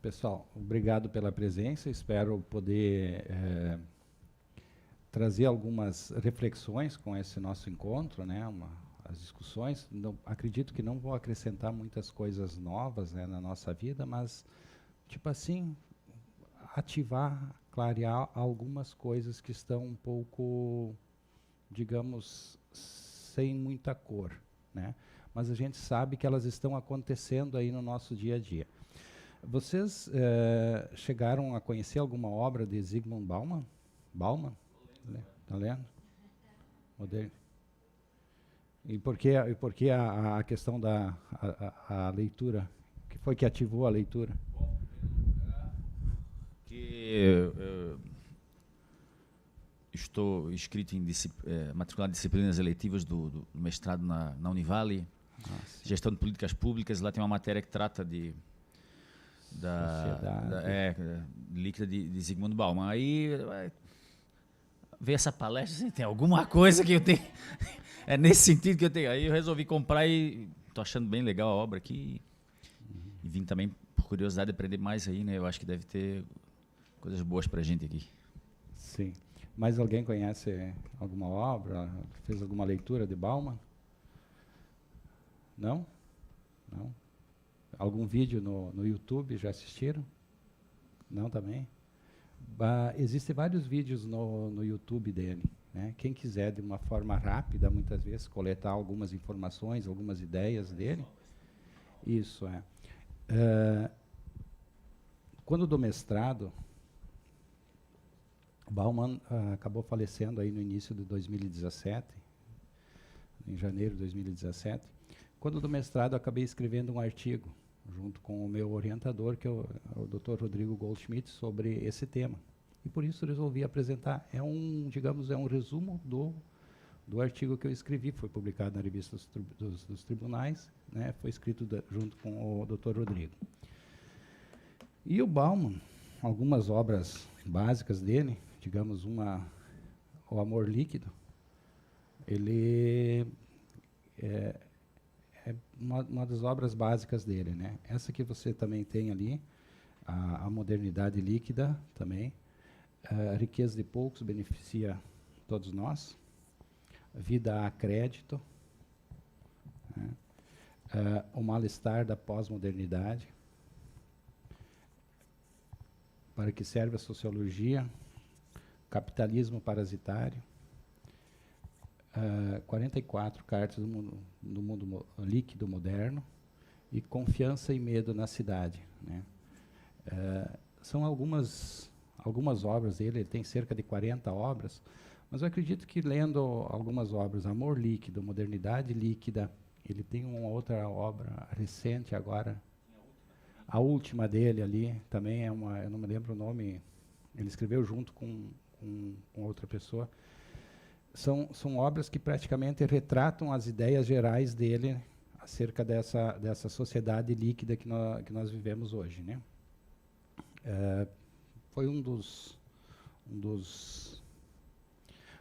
Pessoal, obrigado pela presença. Espero poder trazer algumas reflexões com esse nosso encontro, né? As discussões. Não, acredito que não vou acrescentar muitas coisas novas, né, na nossa vida, mas, tipo assim, ativar, clarear algumas coisas que estão um pouco, digamos, sem muita cor, né? Mas a gente sabe que elas estão acontecendo aí no nosso dia a dia. Vocês chegaram a conhecer alguma obra de Zygmunt Bauman? Bauman? Está lendo? Moderno. E por que a questão da a leitura? O que foi que ativou a leitura? Bom, em primeiro lugar, que estou inscrito em matriculado em disciplinas eletivas do mestrado na Univale, gestão de políticas públicas. Lá tem uma matéria que trata líquida de Zygmunt Bauman. Aí ver essa palestra, assim, tem alguma coisa que eu tenho. É nesse sentido que eu tenho. Aí eu resolvi comprar e estou achando bem legal a obra aqui. E vim também, por curiosidade, aprender mais aí, né? Eu acho que deve ter coisas boas para a gente aqui. Sim. Mais alguém conhece alguma obra? Fez alguma leitura de Bauman? Não? Não? Algum vídeo no YouTube já assistiram? Não também? Existem vários vídeos no YouTube dele, né? Quem quiser, de uma forma rápida, muitas vezes, coletar algumas informações, algumas ideias dele. Isso é. Quando do mestrado, Bauman acabou falecendo aí no início de 2017, em janeiro de 2017. Quando do mestrado, acabei escrevendo um artigo, junto com o meu orientador, que é o Dr. Rodrigo Goldschmidt, sobre esse tema. E por isso resolvi apresentar. Digamos, é um resumo do artigo que eu escrevi. Foi publicado na revista dos tribunais, né? Foi escrito junto com o Dr. Rodrigo. E o Bauman, algumas obras básicas dele, digamos, O Amor Líquido, ele é uma das obras básicas dele, né? Essa que você também tem ali, a Modernidade Líquida também. A Riqueza de Poucos beneficia todos nós. Vida a Crédito. Né? O Mal-Estar da Pós-Modernidade. Para que serve a Sociologia. Capitalismo Parasitário. 44 cartas do mundo líquido moderno e Confiança e Medo na Cidade, né? São algumas obras dele. Ele tem cerca de 40 obras, mas eu acredito que, lendo algumas obras, Amor Líquido, Modernidade Líquida, ele tem uma outra obra recente agora, a última dele ali, também eu não me lembro o nome, ele escreveu junto com outra pessoa. São obras que praticamente retratam as ideias gerais dele acerca dessa sociedade líquida que nós vivemos hoje, né? Foi um dos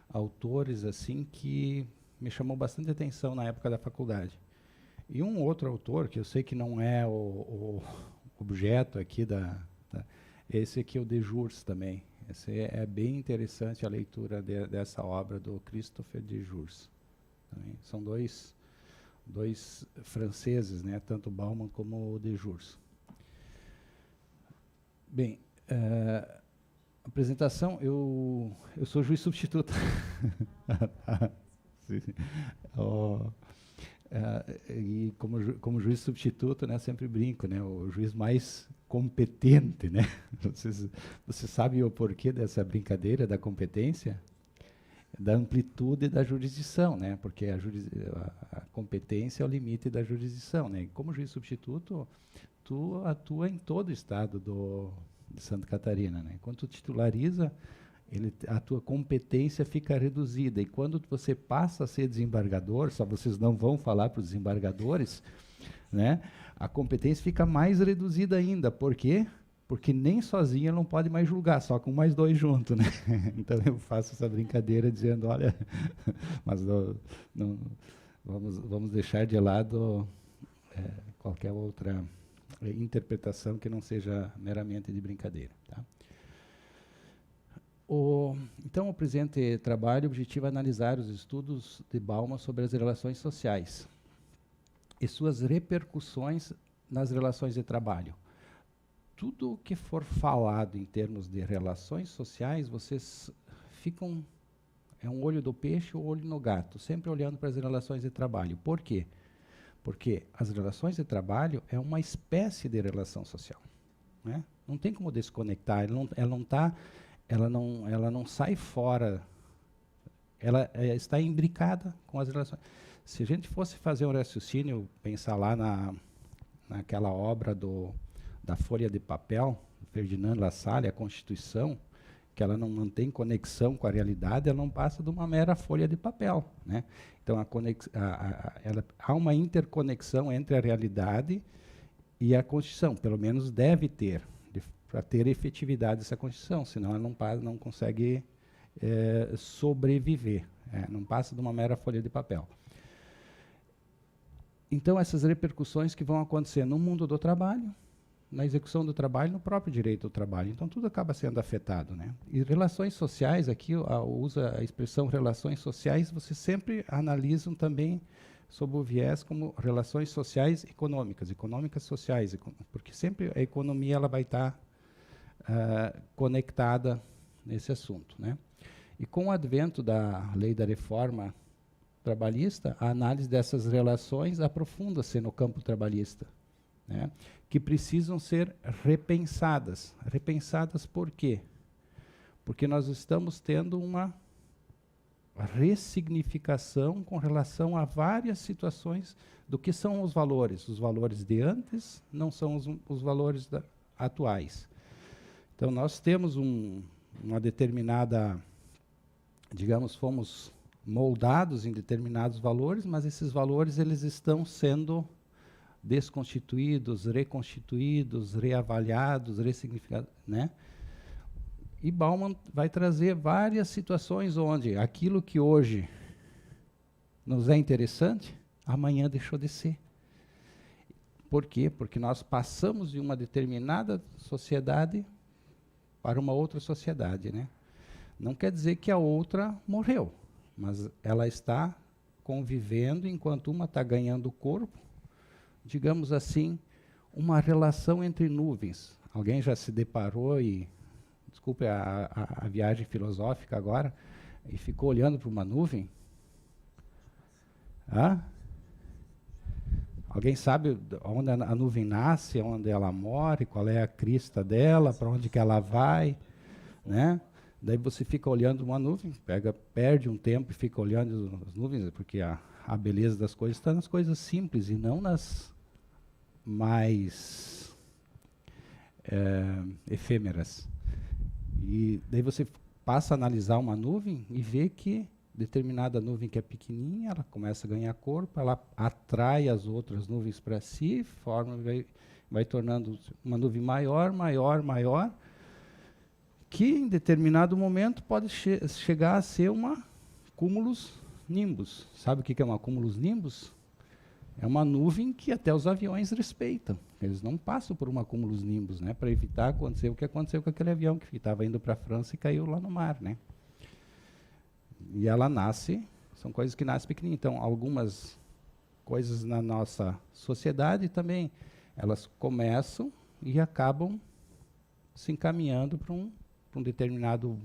autores assim que me chamou bastante atenção na época da faculdade. E um outro autor, que eu sei que não é o objeto aqui esse aqui é o de Jurs também. Esse é bem interessante a leitura dessa obra do Christopher de Jurs. Também. São dois franceses, né? Tanto Bauman como o de Jurs. Bem, apresentação, eu sou juiz substituto. E como juiz substituto, né, sempre brinco, né, o juiz mais competente, né? Você sabe o porquê dessa brincadeira da competência? Da amplitude da jurisdição, né? Porque a competência é o limite da jurisdição, né? E como juiz substituto, tu atua em todo o estado de Santa Catarina, né? Quando tu titulariza, a tua competência fica reduzida. E quando você passa a ser desembargador, só vocês não vão falar para os desembargadores, né? A competência fica mais reduzida ainda. Por quê? Porque nem sozinho ele não pode mais julgar, só com mais dois juntos, né? Então eu faço essa brincadeira dizendo, olha, mas vamos deixar de lado qualquer outra interpretação que não seja meramente de brincadeira. Tá? Então, o presente trabalho objetiva analisar os estudos de Bauman sobre as relações sociais e suas repercussões nas relações de trabalho. Tudo o que for falado em termos de relações sociais, vocês ficam... É um olho do peixe ou olho no gato, sempre olhando para as relações de trabalho. Por quê? Porque as relações de trabalho é uma espécie de relação social. Né? Não tem como desconectar, ela não sai fora, ela está imbricada com as relações. Se a gente fosse fazer um raciocínio, pensar lá naquela obra da Folha de Papel, Ferdinand Lassalle, a Constituição, que ela não mantém conexão com a realidade, ela não passa de uma mera folha de papel. Né? Então, há uma interconexão entre a realidade e a Constituição, pelo menos deve ter, para ter efetividade essa Constituição, senão ela não consegue sobreviver, não passa de uma mera folha de papel. Então, essas repercussões que vão acontecer no mundo do trabalho, na execução do trabalho, no próprio direito do trabalho. Então, tudo acaba sendo afetado. Né? E relações sociais, aqui usa a expressão relações sociais, vocês sempre analisam também sob o viés como relações sociais econômicas sociais, porque sempre a economia ela vai estar conectada nesse assunto. Né? E com o advento da lei da reforma trabalhista, a análise dessas relações aprofunda-se no campo trabalhista, né? Que precisam ser repensadas. Repensadas por quê? Porque nós estamos tendo uma ressignificação com relação a várias situações do que são os valores. Os valores de antes não são os valores atuais. Então, nós temos uma determinada, digamos, fomos moldados em determinados valores, mas esses valores eles estão sendo desconstituídos, reconstituídos, reavaliados, ressignificados, né? E Bauman vai trazer várias situações onde aquilo que hoje nos é interessante, amanhã deixou de ser. Por quê? Porque nós passamos de uma determinada sociedade para uma outra sociedade, né? Não quer dizer que a outra morreu, mas ela está convivendo enquanto uma está ganhando corpo, digamos assim, uma relação entre nuvens. Alguém já se deparou e, desculpe a viagem filosófica agora, e ficou olhando para uma nuvem? Hã? Alguém sabe onde a nuvem nasce, onde ela morre, qual é a crista dela, para onde que ela vai, né? Daí você fica olhando uma nuvem, perde um tempo e fica olhando as nuvens, porque a beleza das coisas está nas coisas simples e não nas mais efêmeras. E daí você passa a analisar uma nuvem e vê que determinada nuvem que é pequenininha, ela começa a ganhar corpo, ela atrai as outras nuvens para si, vai tornando uma nuvem maior, que em determinado momento pode chegar a ser uma cúmulus nimbus. Sabe o que é uma cúmulus nimbus? É uma nuvem que até os aviões respeitam. Eles não passam por uma cúmulus nimbus, né, para evitar acontecer o que aconteceu com aquele avião que estava indo para a França e caiu lá no mar, né? E ela nasce, são coisas que nascem pequenininhas. Então, algumas coisas na nossa sociedade também, elas começam e acabam se encaminhando para um determinado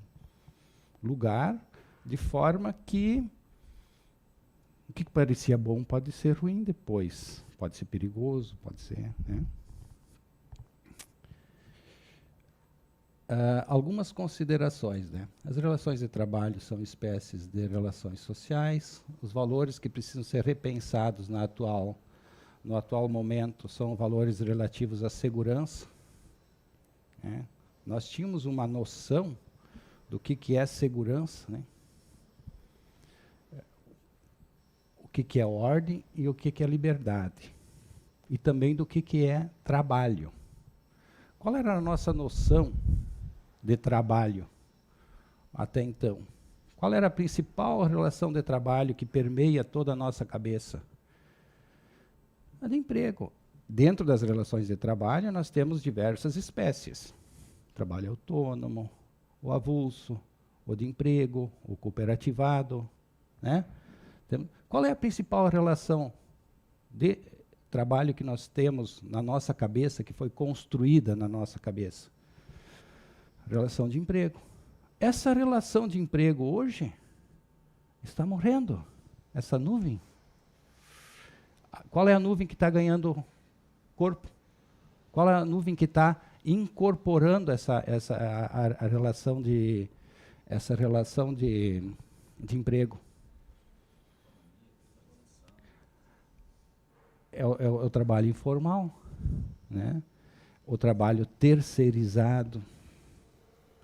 lugar, de forma que o que parecia bom pode ser ruim depois, pode ser perigoso, pode ser, né? Algumas considerações, né? As relações de trabalho são espécies de relações sociais. Os valores que precisam ser repensados no atual momento são valores relativos à segurança, né? Nós tínhamos uma noção do que é segurança, né? O que é ordem e o que é liberdade. E também do que é trabalho. Qual era a nossa noção de trabalho até então? Qual era a principal relação de trabalho que permeia toda a nossa cabeça? A de emprego. dentro das relações de trabalho, nós temos diversas espécies. Trabalho autônomo, o avulso, o de emprego, o cooperativado, né? Qual é a principal relação de trabalho que nós temos na nossa cabeça, que foi construída na nossa cabeça? Relação de emprego. Essa relação de emprego hoje está morrendo. Essa nuvem. Qual é a nuvem que está ganhando corpo? Qual é a nuvem que está incorporando a relação de emprego? É o trabalho informal, né? O trabalho terceirizado,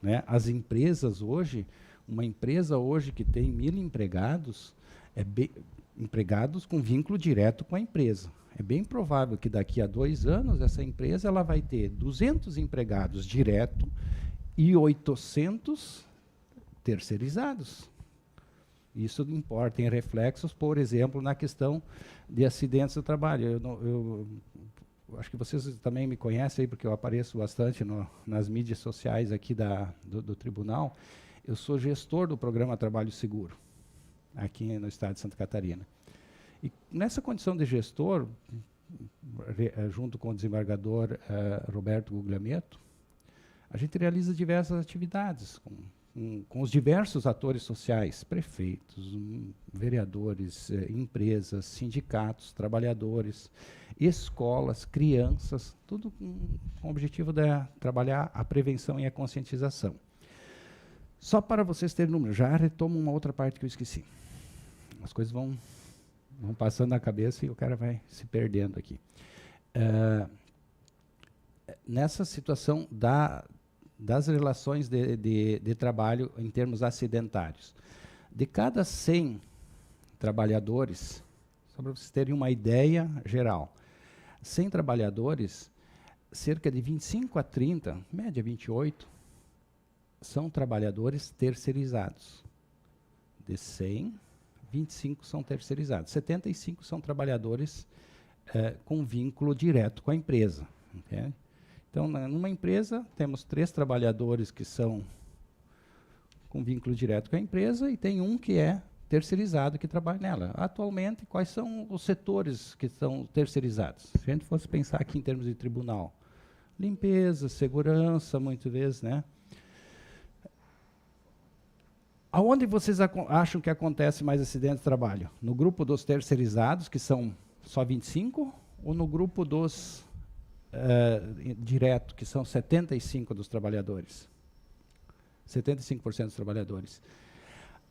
né? As empresas hoje, uma empresa hoje que tem 1.000 empregados, empregados com vínculo direto com a empresa. É bem provável que daqui a 2 anos essa empresa ela vai ter 200 empregados direto e 800 terceirizados. Isso importa, tem reflexos, por exemplo, na questão de acidentes do trabalho. Eu acho que vocês também me conhecem, porque eu apareço bastante nas mídias sociais aqui do tribunal. Eu sou gestor do programa Trabalho Seguro, aqui no estado de Santa Catarina. E nessa condição de gestor, junto com o desembargador Roberto Guglielmetto, a gente realiza diversas atividades com os diversos atores sociais, prefeitos, vereadores, empresas, sindicatos, trabalhadores, escolas, crianças, tudo com o objetivo de trabalhar a prevenção e a conscientização. Só para vocês terem número, já retomo uma outra parte que eu esqueci. As coisas vão passando na cabeça e o cara vai se perdendo aqui. Nessa situação das relações de trabalho em termos acidentários, de cada 100 trabalhadores, só para vocês terem uma ideia geral, 100 trabalhadores, cerca de 25 a 30, média 28, são trabalhadores terceirizados. De 100, 25 são terceirizados. 75 são trabalhadores com vínculo direto com a empresa. Entende? Então, numa empresa, temos 3 trabalhadores que são com vínculo direto com a empresa e tem um que é terceirizado, que trabalha nela. Atualmente, quais são os setores que são terceirizados? Se a gente fosse pensar aqui em termos de tribunal, limpeza, segurança, muitas vezes, né? Aonde vocês acham que acontece mais acidente de trabalho? No grupo dos terceirizados, que são só 25, ou no grupo dos direto, que são 75 dos trabalhadores? 75% dos trabalhadores.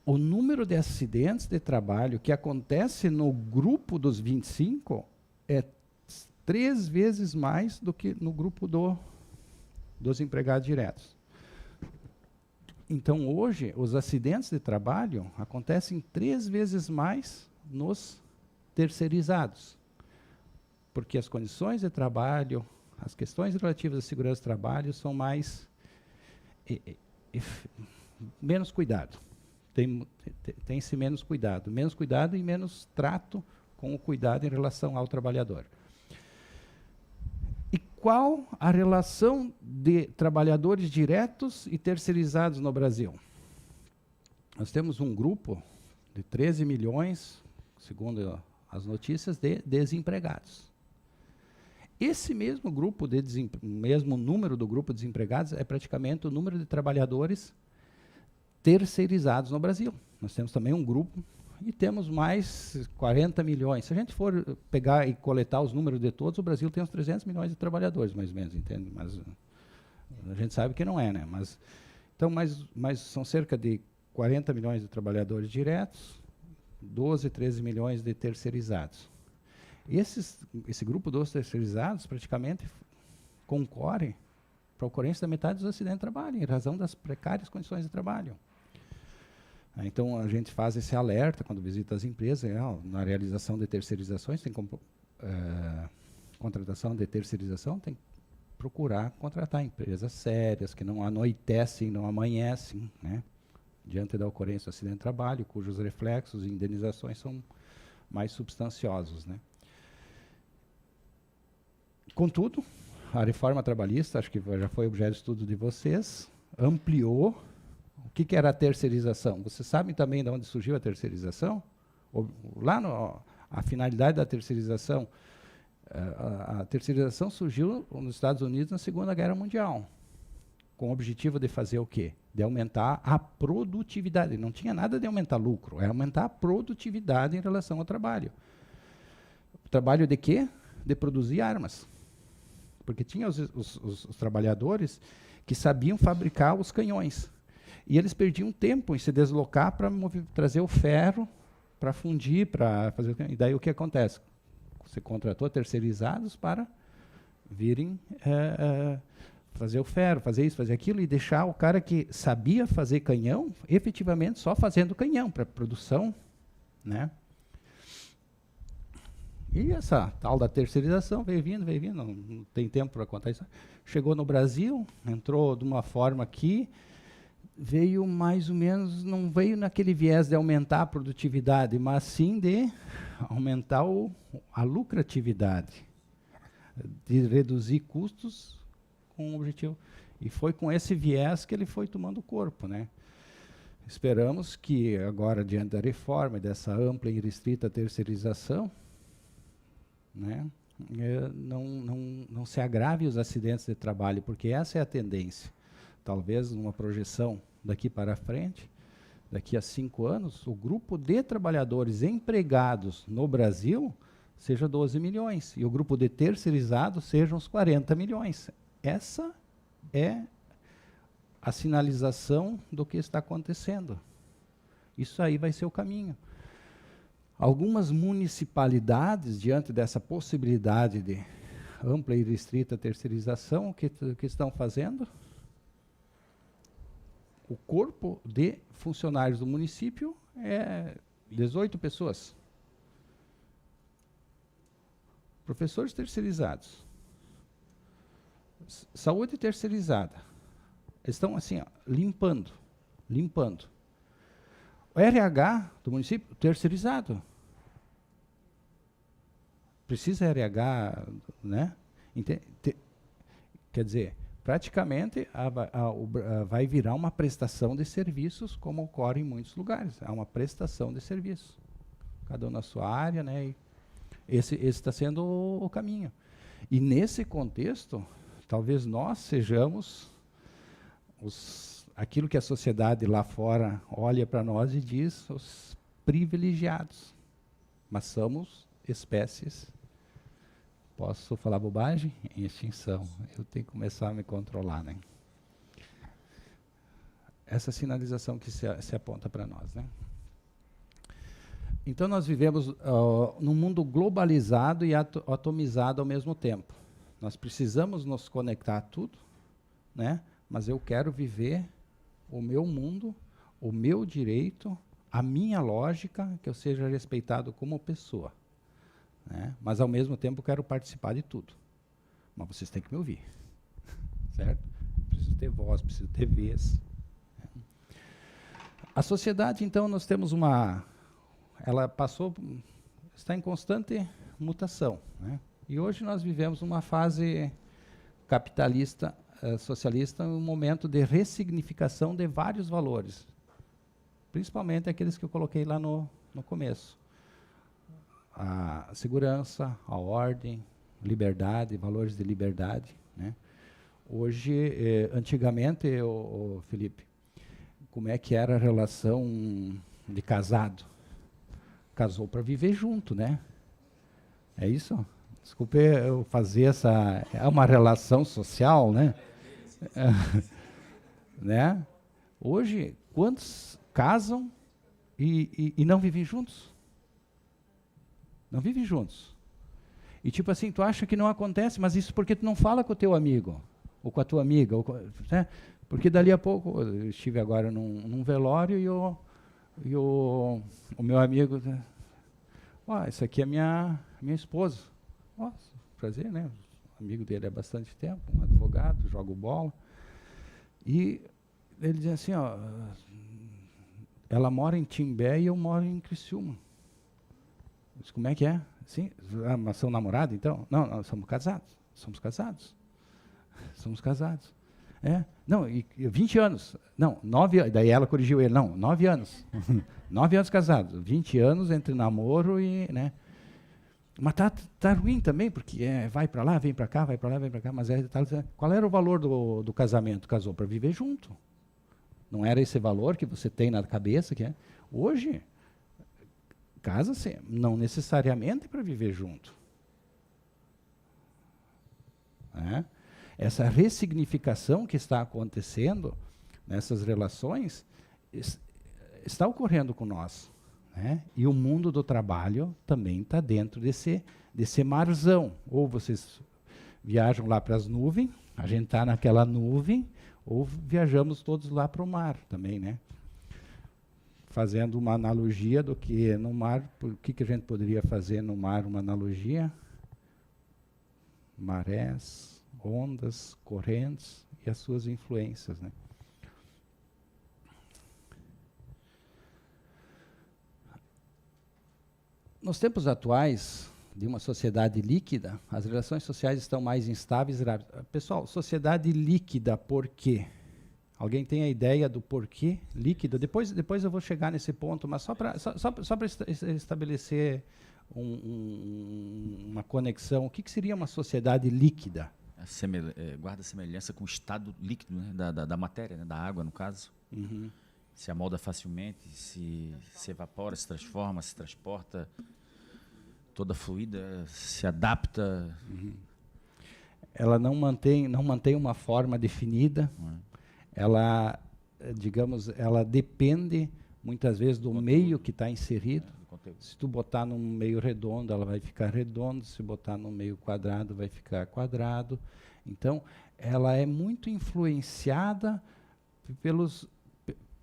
O número de acidentes de trabalho que acontece no grupo dos 25 é 3 vezes mais do que no grupo dos empregados diretos. Então, hoje, os acidentes de trabalho acontecem 3 vezes mais nos terceirizados, porque as condições de trabalho, as questões relativas à segurança do trabalho são menos cuidado. Tem-se menos cuidado e menos trato com o cuidado em relação ao trabalhador. E qual a relação de trabalhadores diretos e terceirizados no Brasil? Nós temos um grupo de 13 milhões, segundo as notícias, de desempregados. Esse mesmo grupo mesmo número do grupo de desempregados é praticamente o número de trabalhadores terceirizados no Brasil. Nós temos também um grupo e temos mais 40 milhões. Se a gente for pegar e coletar os números de todos, o Brasil tem uns 300 milhões de trabalhadores, mais ou menos, entende? Mas a gente sabe que não é, né? Então, são cerca de 40 milhões de trabalhadores diretos, 12, 13 milhões de terceirizados. Esse grupo dos terceirizados praticamente concorre para a ocorrência da metade dos acidentes de trabalho, em razão das precárias condições de trabalho. Então, a gente faz esse alerta quando visita as empresas, na realização de terceirizações, tem contratação de terceirização, tem que procurar contratar empresas sérias, que não anoitecem, não amanhecem, né, diante da ocorrência do acidente de trabalho, cujos reflexos e indenizações são mais substanciosos, né. Contudo, a reforma trabalhista, acho que já foi objeto de estudo de vocês, ampliou. O que era a terceirização? Vocês sabem também de onde surgiu a terceirização? Lá a finalidade da terceirização, a terceirização surgiu nos Estados Unidos na Segunda Guerra Mundial, com o objetivo de fazer o quê? De aumentar a produtividade. Não tinha nada de aumentar lucro, é aumentar a produtividade em relação ao trabalho. O trabalho de quê? De produzir armas. Porque tinha os trabalhadores que sabiam fabricar os canhões. E eles perdiam tempo em se deslocar para trazer o ferro, para fundir, para fazer o canhão. E daí o que acontece? Você contratou terceirizados para virem fazer o ferro, fazer isso, fazer aquilo, e deixar o cara que sabia fazer canhão, efetivamente só fazendo canhão, para produção, né? E essa tal da terceirização veio vindo, não tem tempo para contar isso. Chegou no Brasil, entrou de uma forma que veio mais ou menos, não veio naquele viés de aumentar a produtividade, mas sim de aumentar a lucratividade, de reduzir custos com o objetivo. E foi com esse viés que ele foi tomando corpo, né? Esperamos que agora, diante da reforma e dessa ampla e restrita terceirização, né, não se agrave os acidentes de trabalho, porque essa é a tendência. Talvez numa projeção daqui para frente, daqui a 5 anos, o grupo de trabalhadores empregados no Brasil seja 12 milhões, e o grupo de terceirizados sejam os 40 milhões. Essa é a sinalização do que está acontecendo. Isso aí vai ser o caminho. Algumas municipalidades, diante dessa possibilidade de ampla e restrita terceirização, o que estão fazendo? O corpo de funcionários do município é 18 pessoas. Professores terceirizados. Saúde terceirizada. Estão assim, ó, limpando. O RH do município, terceirizado. Precisa RH, né? Quer dizer, praticamente vai virar uma prestação de serviços, como ocorre em muitos lugares. É uma prestação de serviço. Cada um na sua área, né? E esse está sendo o caminho. E nesse contexto, talvez nós sejamos aquilo que a sociedade lá fora olha para nós e diz os privilegiados. Mas somos espécies, posso falar bobagem? Em extinção. Eu tenho que começar a me controlar, né? Essa sinalização que se aponta para nós, né? Então nós vivemos num mundo globalizado e atomizado ao mesmo tempo. Nós precisamos nos conectar a tudo, né? Mas eu quero viver o meu mundo, o meu direito, a minha lógica, que eu seja respeitado como pessoa, né? Mas, ao mesmo tempo, eu quero participar de tudo. Mas vocês têm que me ouvir, certo? Preciso ter voz, preciso ter vez. A sociedade, então, nós temos ela está em constante mutação, né? E hoje nós vivemos uma fase capitalista, socialista, um momento de ressignificação de vários valores, principalmente aqueles que eu coloquei lá no começo. A segurança, a ordem, liberdade, valores de liberdade, né? Hoje, antigamente, Felipe, como é que era a relação de casado? Casou para viver junto, né? É isso? Desculpe eu fazer essa... É uma relação social, né? Né? Hoje, quantos casam e não vivem juntos? Não vivem juntos. E tipo assim, tu acha que não acontece, mas isso porque tu não fala com o teu amigo, ou com a tua amiga, né? Porque dali a pouco, eu estive agora num velório e o meu amigo, essa aqui é minha esposa. Nossa, prazer, né? O amigo dele há bastante tempo, um advogado, joga bola. E ele diz assim, ó, ela mora em Timbé e eu moro em Criciúma. Eu disse, como é que é? Sim, mas são namorados, então? Não, nós somos casados. Somos casados. Somos casados. Não, e 20 anos. Não, 9 anos. Daí ela corrigiu ele. Não, 9 anos. 9 anos casados. 20 anos entre namoro e... Né? Mas tá ruim também, porque vai para lá, vem para cá, vai para lá, vem para cá. Mas qual era o valor do casamento? Casou para viver junto. Não era esse valor que você tem na cabeça? Hoje, casa-se não necessariamente para viver junto. Essa ressignificação que está acontecendo nessas relações está ocorrendo com nós. E o mundo do trabalho também está dentro desse marzão. Ou vocês viajam lá para as nuvens, a gente está naquela nuvem, ou viajamos todos lá para o mar também, né? Fazendo uma analogia do que no mar, o que a gente poderia fazer no mar, uma analogia? Marés, ondas, correntes e as suas influências, né? Nos tempos atuais, de uma sociedade líquida, as relações sociais estão mais instáveis. Pessoal, sociedade líquida, por quê? Alguém tem a ideia do porquê líquida? Depois eu vou chegar nesse ponto, mas só para estabelecer uma conexão. O que seria uma sociedade líquida? Guarda semelhança com o estado líquido, né, da matéria, né, da água, no caso. Uhum. Se amolda facilmente, se evapora, se transforma, se transporta, toda fluida, se adapta. Uhum. Ela não mantém uma forma definida. Ela, digamos, ela depende muitas vezes do meio que está inserido. Se tu botar num meio redondo, ela vai ficar redondo. Se botar num meio quadrado, vai ficar quadrado. Então, ela é muito influenciada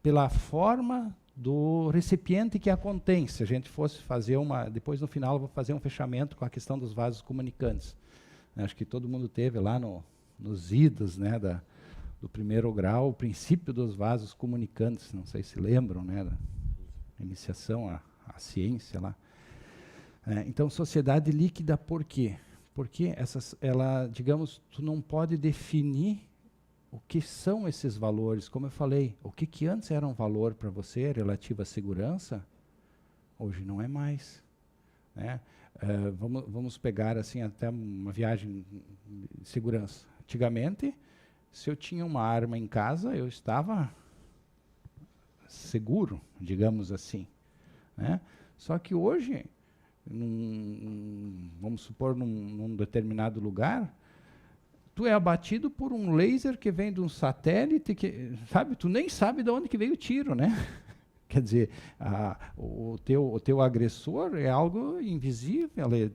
pela forma do recipiente que a contém. Se a gente fosse fazer depois no final eu vou fazer um fechamento com a questão dos vasos comunicantes. Acho que todo mundo teve lá nos idos, né, do primeiro grau, o princípio dos vasos comunicantes, não sei se lembram, né, da iniciação à ciência lá. Então, sociedade líquida por quê? Porque ela, digamos, tu não pode definir o que são esses valores. Como eu falei, o que antes era um valor para você relativo à segurança, hoje não é mais. Né? Vamos pegar assim até uma viagem de segurança. Antigamente, se eu tinha uma arma em casa, eu estava seguro, digamos assim. Né? Só que hoje, vamos supor, num determinado lugar, tu é abatido por um laser que vem de um satélite, sabe? Tu nem sabe de onde que veio o tiro, né? Quer dizer, o teu agressor é algo invisível,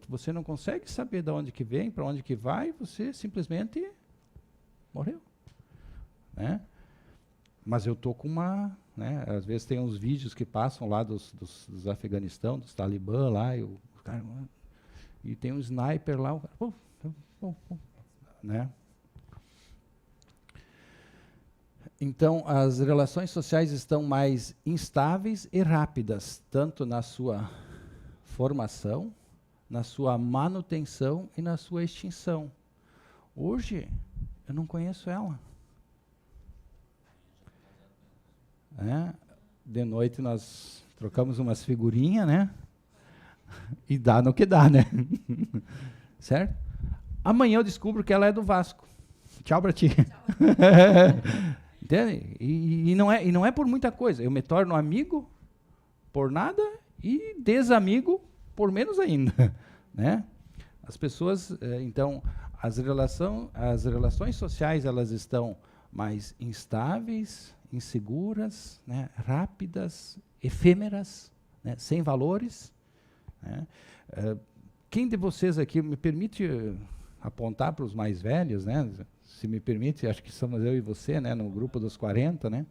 você não consegue saber de onde que vem, para onde que vai, você simplesmente morreu. Né? Mas eu estou com uma... Né? Às vezes tem uns vídeos que passam lá dos Afeganistão, dos Talibã lá, e tem um sniper lá, o cara, né? Então, as relações sociais estão mais instáveis e rápidas, tanto na sua formação, na sua manutenção e na sua extinção. Hoje, eu não conheço ela. De noite nós trocamos umas figurinhas, né? E dá no que dá, né? Certo? Amanhã eu descubro que ela é do Vasco. Tchau pra ti. Entende? E não é por muita coisa. Eu me torno amigo por nada e desamigo por menos ainda. Né? As pessoas, então, as relações sociais, elas estão mais instáveis, inseguras, né? Rápidas, efêmeras, né? Sem valores. Né? Quem de vocês aqui me permite apontar para os mais velhos, né? Se me permite, acho que somos eu e você, né? No grupo dos 40, né?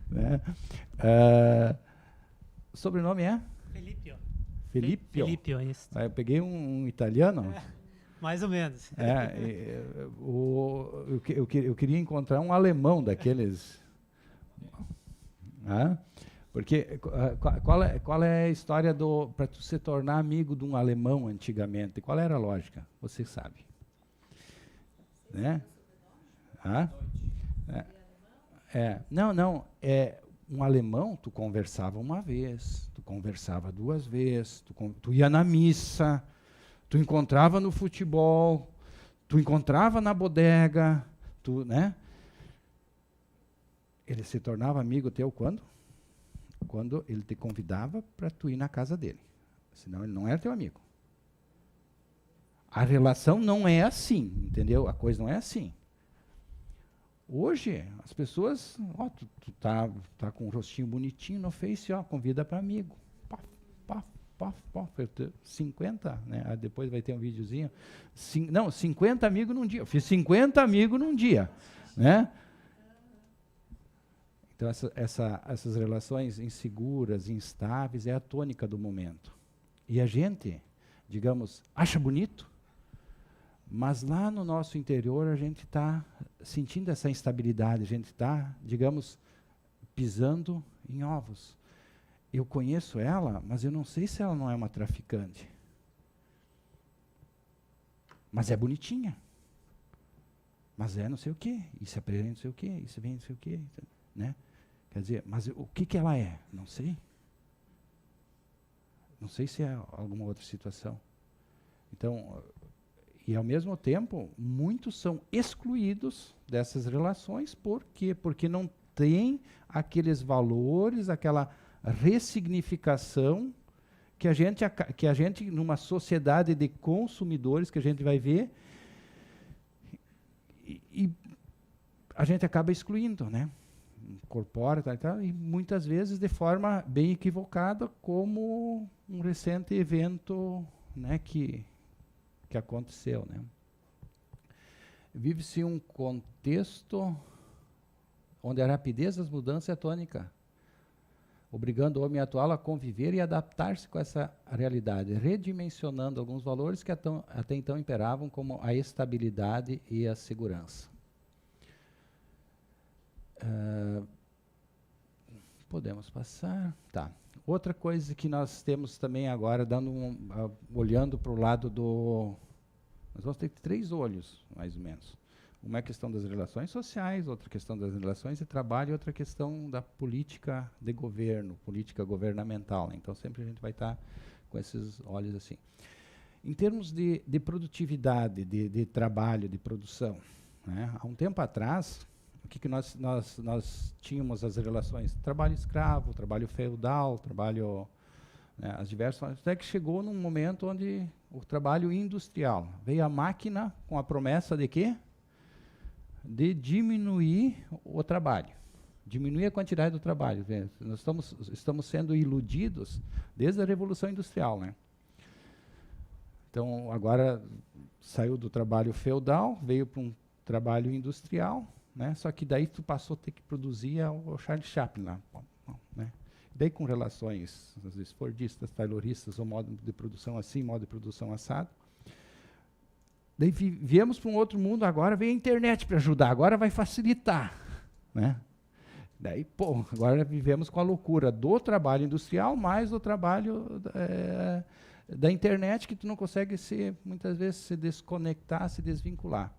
Né? O sobrenome é? Felipio. Felipio. Felipio, isso. Eu peguei um italiano. Mais ou menos. Eu queria encontrar um alemão daqueles. Porque qual é a história para tu se tornar amigo de um alemão antigamente? Qual era a lógica? Você sabe. Né? Ah? Não. Um alemão, tu conversava uma vez, tu conversava duas vezes, tu ia na missa, tu encontrava no futebol, tu encontrava na bodega, né? Ele se tornava amigo teu quando? Quando ele te convidava para tu ir na casa dele. Senão ele não era teu amigo. A relação não é assim, entendeu? A coisa não é assim. Hoje, as pessoas, tu tá com um rostinho bonitinho no Face, convida para amigo. 50, né? Depois vai ter um videozinho. 50 amigos num dia. Eu fiz 50 amigos num dia, né? Então, essas relações inseguras, instáveis, é a tônica do momento. E a gente, digamos, acha bonito, mas lá no nosso interior a gente está sentindo essa instabilidade, a gente está, digamos, pisando em ovos. Eu conheço ela, mas eu não sei se ela não é uma traficante. Mas é bonitinha. Mas é não sei o quê, e se apresenta não sei o quê, e se vem não sei o quê, né? Quer dizer, mas o que ela é? Não sei. Não sei se é alguma outra situação. Então, e ao mesmo tempo, muitos são excluídos dessas relações. Por quê? Porque não tem aqueles valores, aquela ressignificação que a gente, numa sociedade de consumidores, que a gente vai ver, e a gente acaba excluindo, né? Incorpora e muitas vezes de forma bem equivocada, como um recente evento, né, que aconteceu, né? Vive-se um contexto onde a rapidez das mudanças é tônica, obrigando o homem atual a conviver e adaptar-se com essa realidade, redimensionando alguns valores que até então imperavam, como a estabilidade e a segurança. Podemos passar. Tá. Outra coisa que nós temos também agora, olhando para o lado do... Nós vamos ter 3 olhos, mais ou menos. Uma é a questão das relações sociais, outra questão das relações de trabalho, e outra questão da política de governo, política governamental. Né? Então, sempre a gente vai estar com esses olhos assim. Em termos de produtividade, de trabalho, de produção, né? Há um tempo atrás, o que nós tínhamos as relações? Trabalho escravo, trabalho feudal, trabalho... Né, as diversas... Até que chegou num momento onde o trabalho industrial. Veio a máquina com a promessa de quê? De diminuir o trabalho. Diminuir a quantidade do trabalho. Nós estamos sendo iludidos desde a Revolução Industrial, né? Então, agora saiu do trabalho feudal, veio para um trabalho industrial, né? Só que daí tu passou a ter que produzir o Charlie Chaplin lá, né? Daí com relações, às vezes, fordistas, tayloristas, ou modo de produção assim, modo de produção assado. Daí viemos para um outro mundo, agora veio a internet para ajudar, agora vai facilitar, né? Daí, agora vivemos com a loucura do trabalho industrial, mais do trabalho da internet, que tu não consegue muitas vezes se desconectar, se desvincular,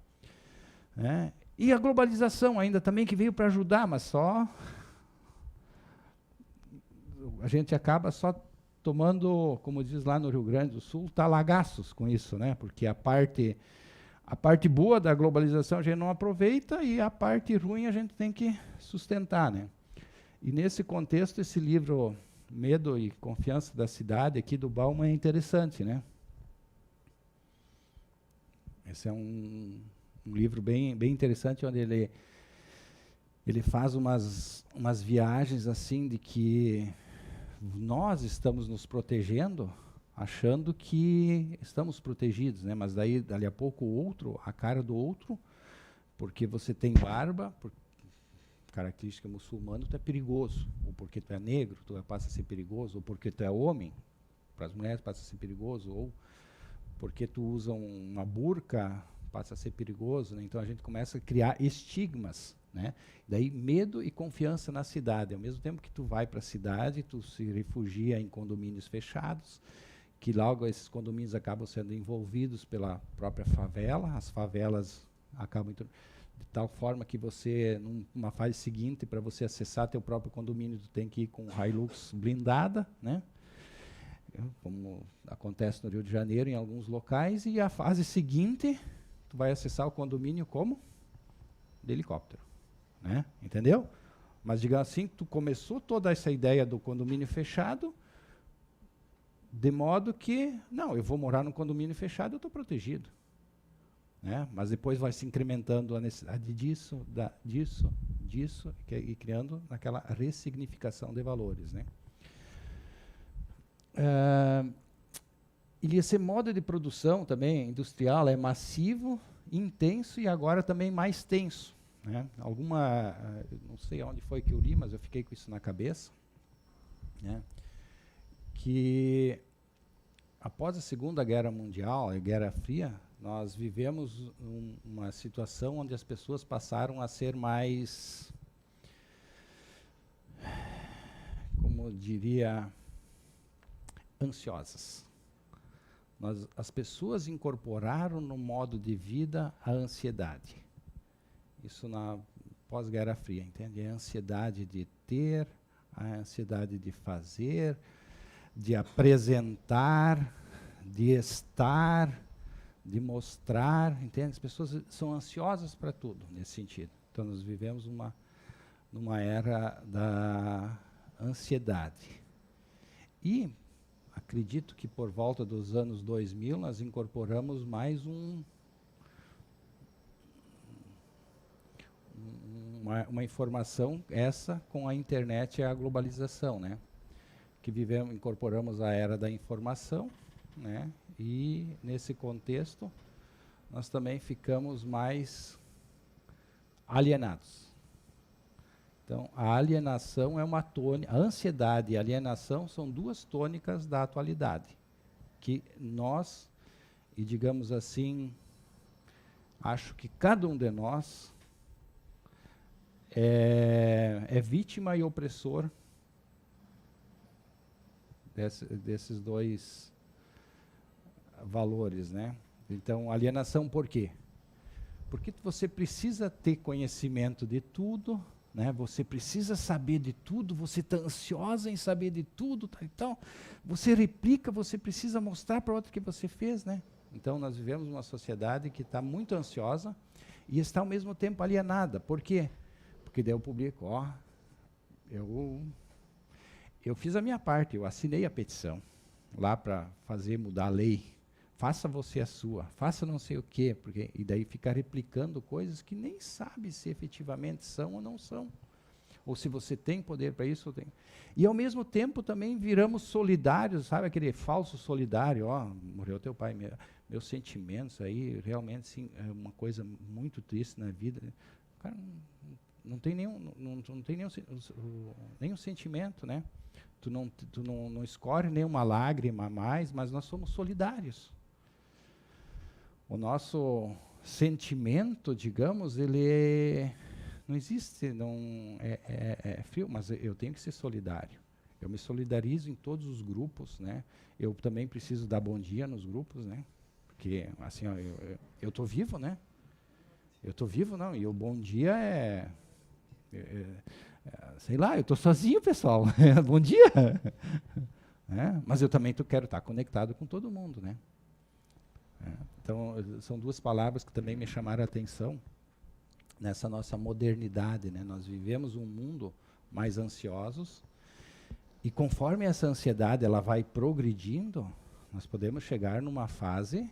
né? E a globalização ainda também, que veio para ajudar, mas só... A gente acaba só tomando, como diz lá no Rio Grande do Sul, talagaços com isso, né? Porque a parte boa da globalização a gente não aproveita e a parte ruim a gente tem que sustentar, né? E nesse contexto, esse livro Medo e Confiança da Cidade, aqui do Bauman, é interessante, né? Esse é um livro bem interessante, onde ele faz umas viagens assim de que nós estamos nos protegendo, achando que estamos protegidos, né? Mas daí, dali a pouco, a cara do outro, porque você tem barba, por característica muçulmana, tu é perigoso. Ou porque tu é negro, tu passa a ser perigoso. Ou porque tu é homem, para as mulheres passa a ser perigoso. Ou porque tu usa uma burca, passa a ser perigoso, né? Então a gente começa a criar estigmas, né? Daí medo e confiança na cidade. Ao mesmo tempo que tu vai para a cidade, tu se refugia em condomínios fechados, que logo esses condomínios acabam sendo envolvidos pela própria favela. As favelas acabam de tal forma que você, numa fase seguinte, para você acessar teu próprio condomínio, tu tem que ir com Hilux blindada, né? Como acontece no Rio de Janeiro, em alguns locais. E a fase seguinte, tu vai acessar o condomínio como? De helicóptero, né? Entendeu? Mas, digamos assim, tu começou toda essa ideia do condomínio fechado, de modo que, não, eu vou morar num condomínio fechado, eu estou protegido. Né? Mas depois vai se incrementando a necessidade disso, disso, e criando aquela ressignificação de valores. Né? E esse modo de produção também industrial é massivo, intenso e agora também mais tenso. Né? Não sei onde foi que eu li, mas eu fiquei com isso na cabeça, né? Que após a Segunda Guerra Mundial, a Guerra Fria, nós vivemos uma situação onde as pessoas passaram a ser mais, como diria, ansiosas. As pessoas incorporaram no modo de vida a ansiedade. Isso na pós-Guerra Fria, entende? A ansiedade de ter, a ansiedade de fazer, de apresentar, de estar, de mostrar, entende? As pessoas são ansiosas para tudo, nesse sentido. Então, nós vivemos numa era da ansiedade. E acredito que por volta dos anos 2000, nós incorporamos mais uma informação, essa com a internet e a globalização, né? Que incorporamos a era da informação, né? E nesse contexto nós também ficamos mais alienados. Então, a alienação é uma tônica, a ansiedade e a alienação são duas tônicas da atualidade, que nós, e digamos assim, acho que cada um de nós é vítima e opressor desses dois valores, né? Então, alienação por quê? Porque você precisa ter conhecimento de tudo, né? Você precisa saber de tudo, você está ansiosa em saber de tudo, tá? Então, você replica, você precisa mostrar para outro que você fez, né? Então, nós vivemos uma sociedade que está muito ansiosa e está ao mesmo tempo alienada. Por quê? Porque daí eu publico, eu fiz a minha parte, eu assinei a petição lá para fazer mudar a lei. Faça você a sua, faça não sei o quê, e daí ficar replicando coisas que nem sabe se efetivamente são ou não são. Ou se você tem poder para isso, ou tem. E ao mesmo tempo também viramos solidários, sabe aquele falso solidário, morreu teu pai, meus sentimentos aí, realmente sim, é uma coisa muito triste na vida. O cara não tem nenhum sentimento, né? Tu não escorre nenhuma lágrima a mais, mas nós somos solidários. O nosso sentimento, digamos, ele não existe, é frio, mas eu tenho que ser solidário. Eu me solidarizo em todos os grupos, né? Eu também preciso dar bom dia nos grupos, né? Porque, assim, eu estou vivo, né? Eu estou vivo, não, e o bom dia sei lá, eu estou sozinho, pessoal. Bom dia! Mas eu também quero estar conectado com todo mundo, né? Então, são duas palavras que também me chamaram a atenção nessa nossa modernidade, né? Nós vivemos um mundo mais ansiosos e conforme essa ansiedade ela vai progredindo, nós podemos chegar numa fase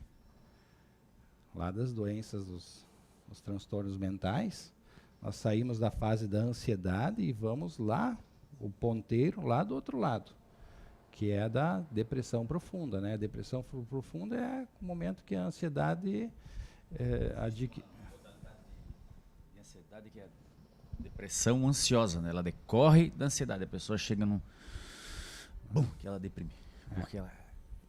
lá das doenças, dos transtornos mentais. Nós saímos da fase da ansiedade e vamos lá, o ponteiro lá do outro lado, que é da depressão profunda, né? A depressão profunda é o momento que a ansiedade adquire. A ansiedade que é depressão ansiosa, né? Ela decorre da ansiedade. A pessoa chega num... Bum, que ela deprime. Porque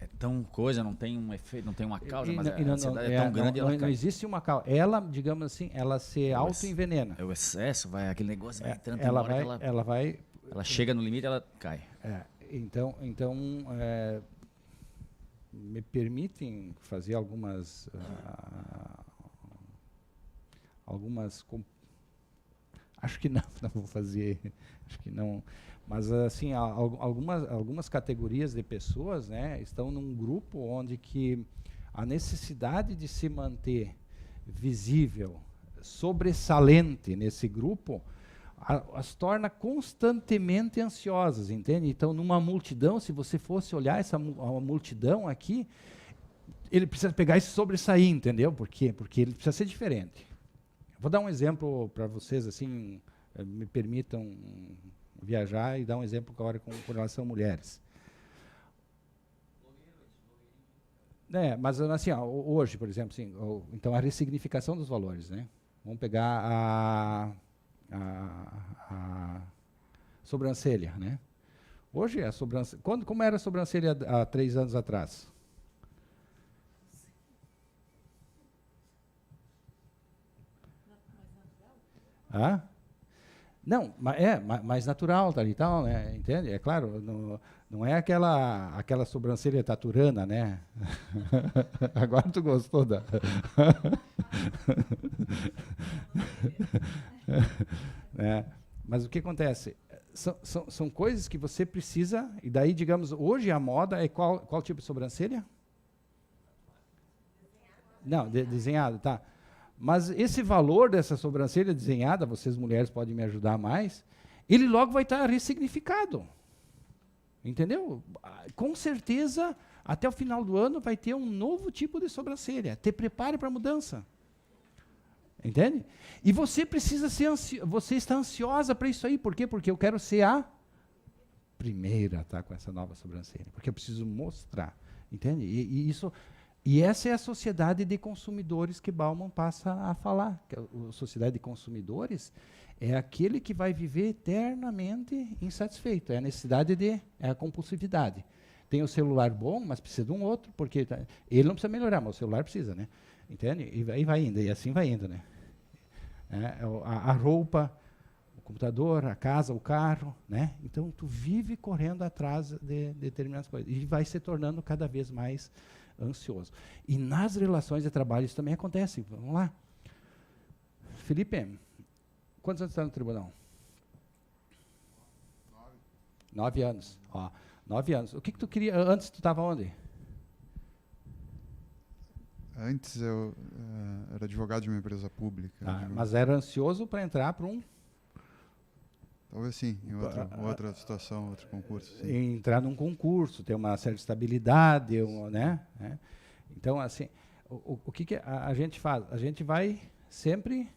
é tão coisa, não tem um efeito, não tem uma causa, mas a não, ansiedade é tão grande, não, ela não cai. existe uma causa. Ela, digamos assim, ela se É o auto-envenena. É o excesso, vai, aquele negócio vai entrando, tem Ela uma hora vai, que ela vai. ela chega no limite, ela cai. Então, me permitem fazer acho que não, não vou fazer, acho que não, mas assim, algumas categorias de pessoas, né, estão num grupo onde que a necessidade de se manter visível, sobressalente nesse grupo, as torna constantemente ansiosas, entende? Então, numa multidão, se você fosse olhar a multidão aqui, ele precisa pegar e se sobressair, entendeu? Por quê? Porque ele precisa ser diferente. Vou dar um exemplo para vocês, assim, me permitam viajar e dar um exemplo agora com relação a mulheres. Mas assim, hoje, por exemplo, assim, então a ressignificação dos valores, né? Vamos pegar a sobrancelha, né? Hoje a sobrancelha, como era a sobrancelha há 3 anos atrás? Não, mais natural, tal e tal, né? Entende? É claro, não é aquela sobrancelha taturana, né? Agora tu gostou da... Mas o que acontece? São coisas que você precisa, e daí, digamos, hoje a moda é qual tipo de sobrancelha? Não, desenhado, tá. Mas esse valor dessa sobrancelha desenhada, vocês mulheres podem me ajudar mais, ele logo vai estar ressignificado. Entendeu? Com certeza, até o final do ano vai ter um novo tipo de sobrancelha. Te prepare para a mudança. Entende? E você precisa você está ansiosa para isso aí. Por quê? Porque eu quero ser a primeira a estar com essa nova sobrancelha. Porque eu preciso mostrar. Entende? E essa é a sociedade de consumidores que Bauman passa a falar. Que a sociedade de consumidores é aquele que vai viver eternamente insatisfeito. É a necessidade é a compulsividade. Tem o celular bom, mas precisa de um outro, porque ele não precisa melhorar, mas o celular precisa, né? Entende? E vai indo, e assim vai indo, né? A roupa, o computador, a casa, o carro, né? Então, tu vive correndo atrás de determinadas coisas. E vai se tornando cada vez mais ansioso. E nas relações de trabalho isso também acontece. Vamos lá. Felipe, quantos anos está no tribunal? 9 anos. 9 anos. O que tu queria? Antes tu estava onde? Antes eu era advogado de uma empresa pública. Mas era ansioso para entrar para um... Talvez sim, em outra situação, outro concurso. Sim. Entrar num concurso, ter uma certa estabilidade, né? Então, assim, o que a gente faz? A gente vai sempre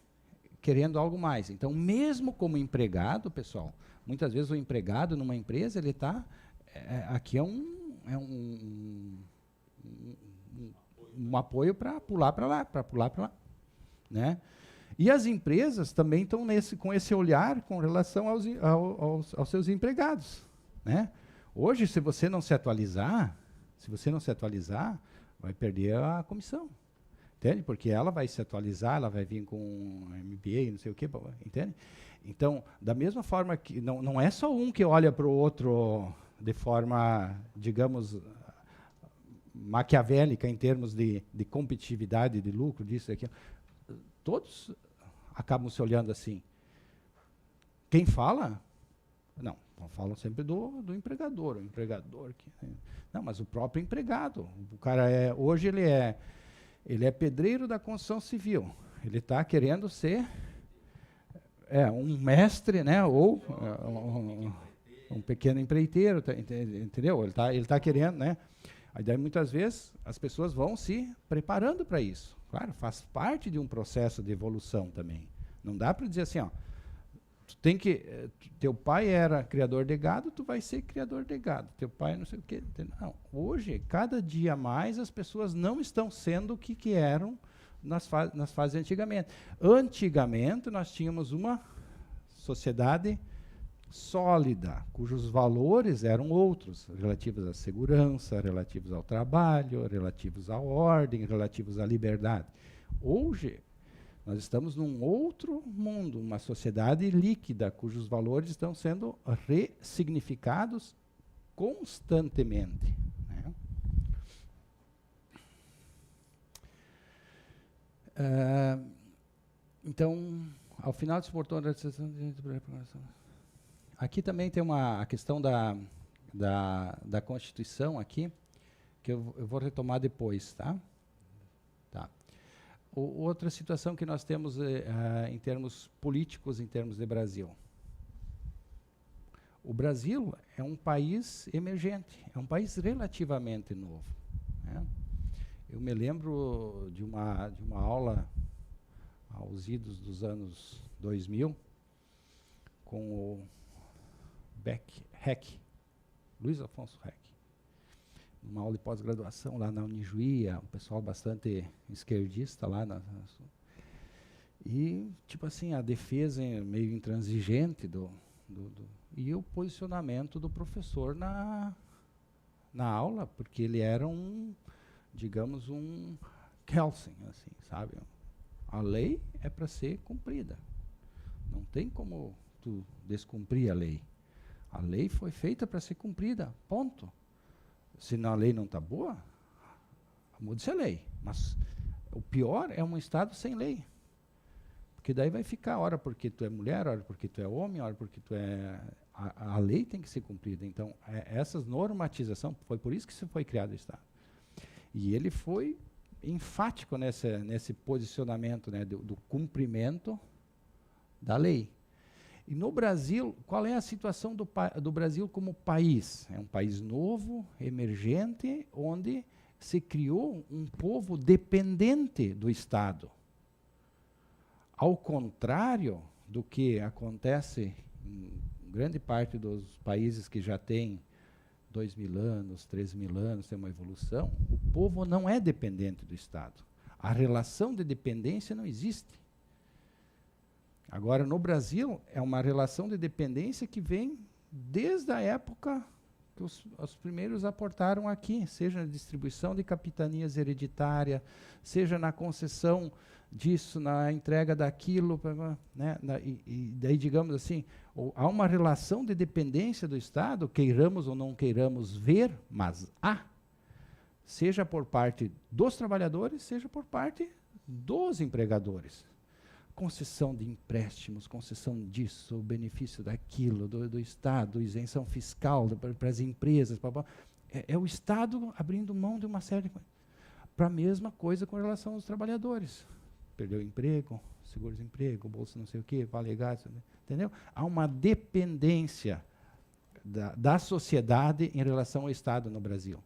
querendo algo mais. Então, mesmo como empregado, pessoal, muitas vezes o empregado numa empresa, ele está... aqui é um apoio para pular para lá, né? E as empresas também estão com esse olhar com relação aos seus empregados, né? Hoje, se você não se atualizar, vai perder a comissão, entende? Porque ela vai se atualizar, ela vai vir com MBA, não sei o quê, entende? Então, da mesma forma que não é só um que olha para o outro de forma, digamos, maquiavélica em termos de competitividade, de lucro, disso e aquilo. Todos acabam se olhando assim. Quem fala? Não, falam sempre do empregador. O empregador não, mas o próprio empregado. O cara hoje ele é pedreiro da construção civil. Ele está querendo ser um mestre, né? Ou um pequeno empreiteiro, entendeu? Ele tá querendo, né? Aí daí, muitas vezes, as pessoas vão se preparando para isso. Claro, faz parte de um processo de evolução também. Não dá para dizer assim, teu pai era criador de gado, tu vai ser criador de gado. Teu pai não sei o quê. Não. Hoje, cada dia mais, as pessoas não estão sendo o que eram nas fases antigamente. Antigamente, nós tínhamos uma sociedade sólida, cujos valores eram outros, relativos à segurança, relativos ao trabalho, relativos à ordem, relativos à liberdade. Hoje, nós estamos num outro mundo, uma sociedade líquida, cujos valores estão sendo ressignificados constantemente. Né? Então, ao final desse portão da sessão de preparação. Aqui também tem a questão da Constituição aqui, que eu vou retomar depois, tá? Tá. Outra situação que nós temos em termos políticos, em termos de Brasil. O Brasil é um país emergente, é um país relativamente novo. Né? Eu me lembro de uma aula aos idos dos anos 2000, com o Heck, Luiz Afonso Heck, uma aula de pós-graduação lá na Unijuí, um pessoal bastante esquerdista lá. E, tipo assim, a defesa meio intransigente e o posicionamento do professor na aula, porque ele era digamos, um Kelsen, assim, sabe? A lei é para ser cumprida. Não tem como tu descumprir a lei. A lei foi feita para ser cumprida, ponto. Se a lei não está boa, mude-se a lei. Mas o pior é um Estado sem lei. Porque daí vai ficar, ora porque tu é mulher, ora porque tu é homem, ora porque tu é... A lei tem que ser cumprida. Então, essas normatização, foi por isso que foi criado o Estado. E ele foi enfático nesse posicionamento, né, do cumprimento da lei. E no Brasil, qual é a situação do Brasil como país? É um país novo, emergente, onde se criou um povo dependente do Estado. Ao contrário do que acontece em grande parte dos países que já têm 2.000 anos, 3.000 anos, tem uma evolução, o povo não é dependente do Estado. A relação de dependência não existe. Agora, no Brasil, é uma relação de dependência que vem desde a época que os primeiros aportaram aqui, seja na distribuição de capitanias hereditárias, seja na concessão disso, na entrega daquilo, né, e daí, digamos assim, há uma relação de dependência do Estado, queiramos ou não queiramos ver, mas há, seja por parte dos trabalhadores, seja por parte dos empregadores. Concessão de empréstimos, concessão disso, benefício daquilo, do Estado, isenção fiscal para as empresas. É o Estado abrindo mão de uma série de coisas. Para a mesma coisa com relação aos trabalhadores. Perdeu o emprego, seguro-desemprego, bolsa não sei o quê, vale gás, entendeu? Há uma dependência da sociedade em relação ao Estado no Brasil.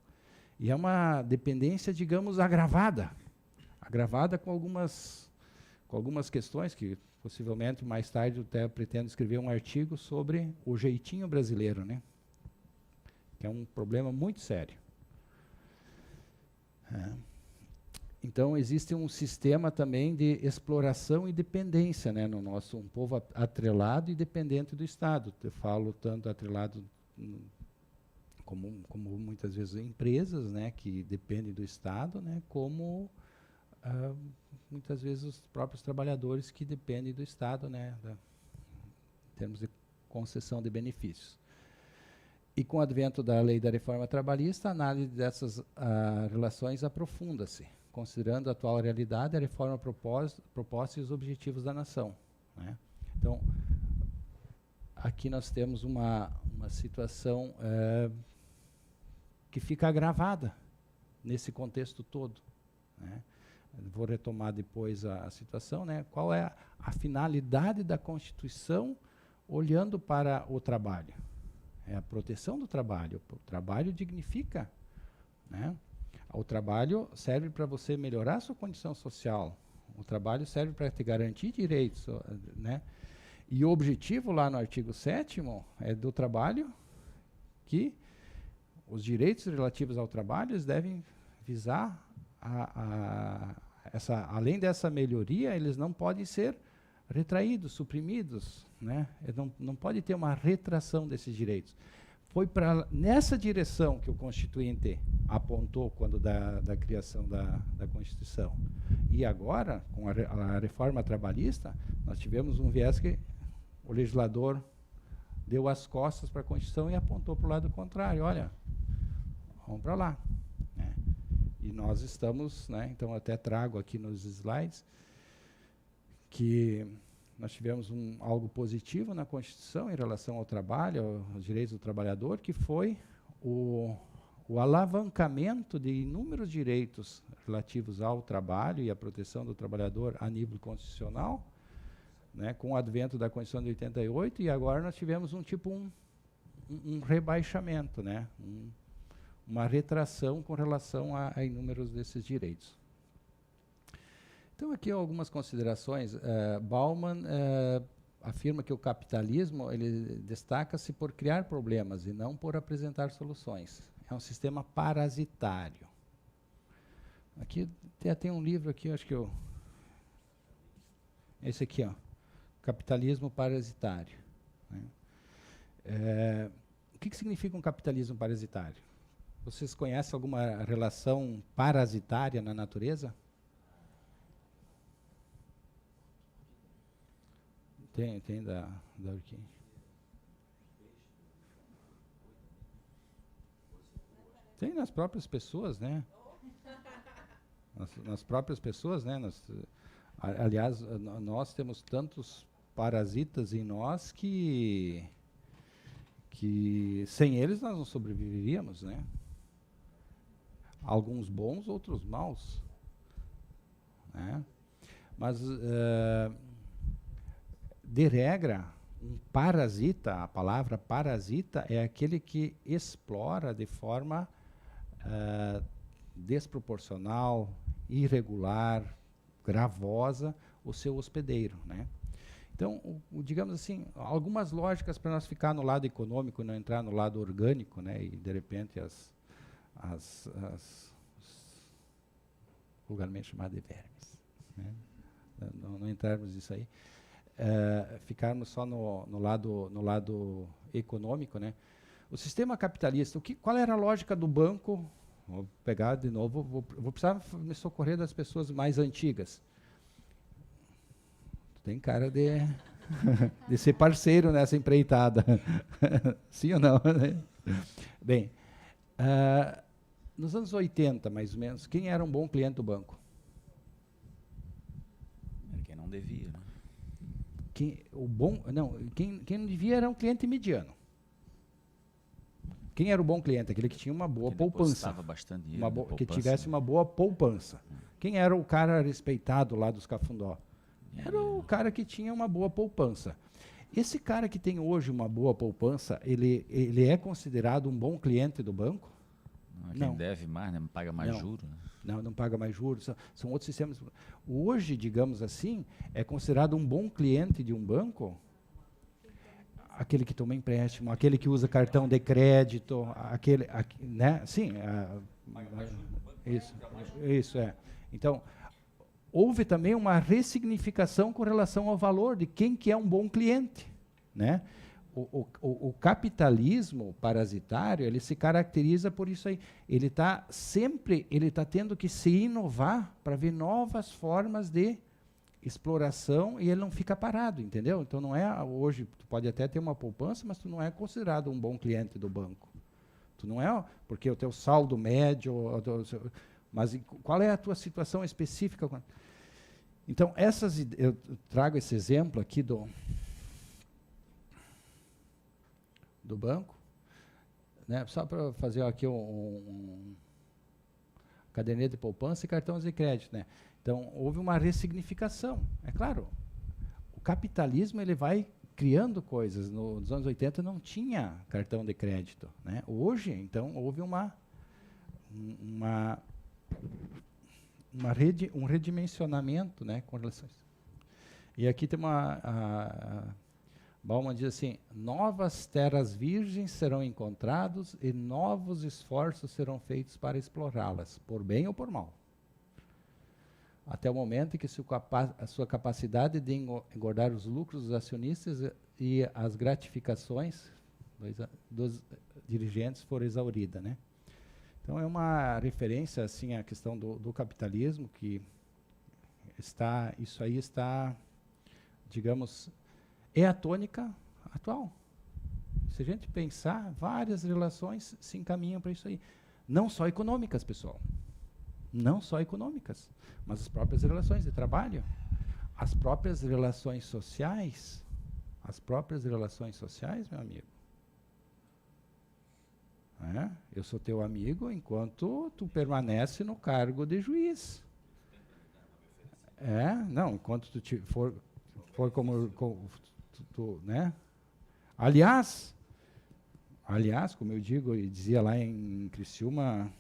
E é uma dependência, digamos, agravada com algumas questões que, possivelmente, mais tarde, eu até pretendo escrever um artigo sobre o jeitinho brasileiro, né? Que é um problema muito sério. Então, existe um sistema também de exploração e dependência, né, no nosso, um povo atrelado e dependente do Estado. Eu falo tanto atrelado como muitas vezes empresas, né, que dependem do Estado, né, como muitas vezes os próprios trabalhadores que dependem do Estado, né, em termos de concessão de benefícios. E com o advento da lei da reforma trabalhista, a análise dessas relações aprofunda-se, considerando a atual realidade, a reforma proposta e os objetivos da nação. Né? Então, aqui nós temos uma situação que fica agravada nesse contexto todo. Né? Vou retomar depois a situação, né? Qual é a finalidade da Constituição olhando para o trabalho? É a proteção do trabalho. O trabalho dignifica, né? O trabalho serve para você melhorar a sua condição social. O trabalho serve para te garantir direitos, né? E o objetivo lá no artigo 7º é do trabalho que os direitos relativos ao trabalho eles devem visar além dessa melhoria, eles não podem ser retraídos, suprimidos, né? Não pode ter uma retração desses direitos. Foi nessa direção que o Constituinte apontou quando da criação da Constituição. E agora, com a reforma trabalhista, nós tivemos um viés que o legislador deu as costas para a Constituição e apontou para o lado contrário. Olha, vamos para lá. Né? E nós estamos, né, então até trago aqui nos slides, que nós tivemos algo positivo na Constituição em relação ao trabalho, aos direitos do trabalhador, que foi o alavancamento de inúmeros direitos relativos ao trabalho e à proteção do trabalhador a nível constitucional, né, com o advento da Constituição de 88, e agora nós tivemos um rebaixamento, né, uma retração com relação a inúmeros desses direitos. Então, aqui algumas considerações. Bauman afirma que o capitalismo ele destaca-se por criar problemas e não por apresentar soluções. É um sistema parasitário. Aqui tem um livro aqui, acho que esse aqui, ó, Capitalismo Parasitário. Né? O que significa um capitalismo parasitário? Vocês conhecem alguma relação parasitária na natureza? Tem da Urquim. Tem nas próprias pessoas, né? Nas próprias pessoas, né? Aliás, nós temos tantos parasitas em nós que sem eles nós não sobreviveríamos, né? Alguns bons, outros maus. Né? Mas, de regra, um parasita, a palavra parasita é aquele que explora de forma desproporcional, irregular, gravosa o seu hospedeiro, né? Então, digamos assim, algumas lógicas para nós ficar no lado econômico e não entrar no lado orgânico, né? E de repente vulgarmente chamado de vermes, né? Não entrarmos nisso aí. Ficarmos só no lado econômico, né? O sistema capitalista, qual era a lógica do banco? Vou pegar de novo, vou precisar me socorrer das pessoas mais antigas. Tem cara de ser parceiro nessa empreitada. Sim ou não? Bem, nos anos 80, mais ou menos, quem era um bom cliente do banco? Quem não devia, né? Quem não devia era um cliente mediano. Quem era o bom cliente? Aquele que tinha uma boa poupança. Bastante dinheiro, que tivesse uma boa poupança. Quem era o cara respeitado lá dos Cafundó? Era o cara que tinha uma boa poupança. Esse cara que tem hoje uma boa poupança, ele é considerado um bom cliente do banco? Quem deve mais, né? Paga mais juros. Né? Não paga mais juros. São outros sistemas. Hoje, digamos assim, é considerado um bom cliente de um banco aquele que toma empréstimo, aquele que usa cartão de crédito, né? Sim, isso é. Então, houve também uma ressignificação com relação ao valor de quem que é um bom cliente, né? O capitalismo parasitário, ele se caracteriza por isso aí. Ele está tendo que se inovar para ver novas formas de exploração e ele não fica parado, entendeu? Então não é hoje, tu pode até ter uma poupança, mas tu não é considerado um bom cliente do banco. Tu não é, porque o teu saldo médio, mas qual é a tua situação específica? Então eu trago esse exemplo aqui do banco, né? Só para fazer aqui caderneta de poupança e cartões de crédito, né? Então, houve uma ressignificação. É claro, o capitalismo ele vai criando coisas. Nos anos 80 não tinha cartão de crédito, né? Hoje, então, houve um redimensionamento, né, com relação a isso. E aqui tem Bauman diz assim, novas terras virgens serão encontradas e novos esforços serão feitos para explorá-las, por bem ou por mal. até o momento em que a sua capacidade de engordar os lucros dos acionistas e as gratificações dos dirigentes for exaurida, né? Então é uma referência assim à questão do capitalismo, que isso aí está, digamos, é a tônica atual. Se a gente pensar, várias relações se encaminham para isso aí. Não só econômicas, pessoal. Não só econômicas, mas as próprias relações de trabalho, as próprias relações sociais, meu amigo. Eu sou teu amigo enquanto tu permanece no cargo de juiz. Não, enquanto tu for como tu, né? Aliás, como eu digo e dizia lá em Criciúma,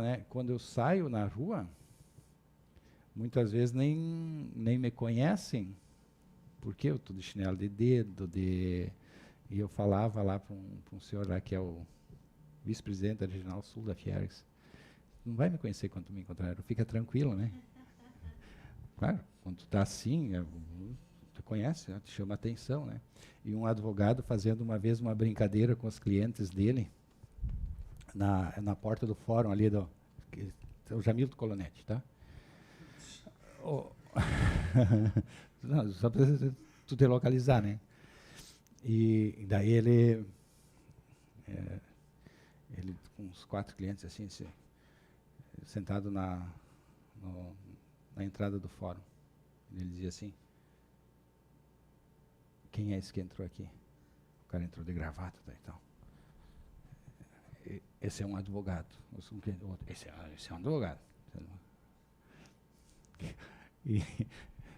né, quando eu saio na rua, muitas vezes nem me conhecem, porque eu estou de chinelo de dedo, e eu falava lá para um senhor lá que é o vice-presidente da Regional Sul da Fiergs, não vai me conhecer quando tu me encontrar, fica tranquilo, né? Claro, quando tu está assim, tu conhece, né? Te chama a atenção, né? E um advogado fazendo uma vez uma brincadeira com os clientes dele, na porta do fórum ali o Jamil do Colonete, tá? Não, só para tu te localizar, né? E daí ele com uns 4 clientes assim, sentado na entrada do fórum, ele dizia assim: quem é esse que entrou aqui? O cara entrou de gravata, tá, então. Esse é um advogado. Esse é um advogado. E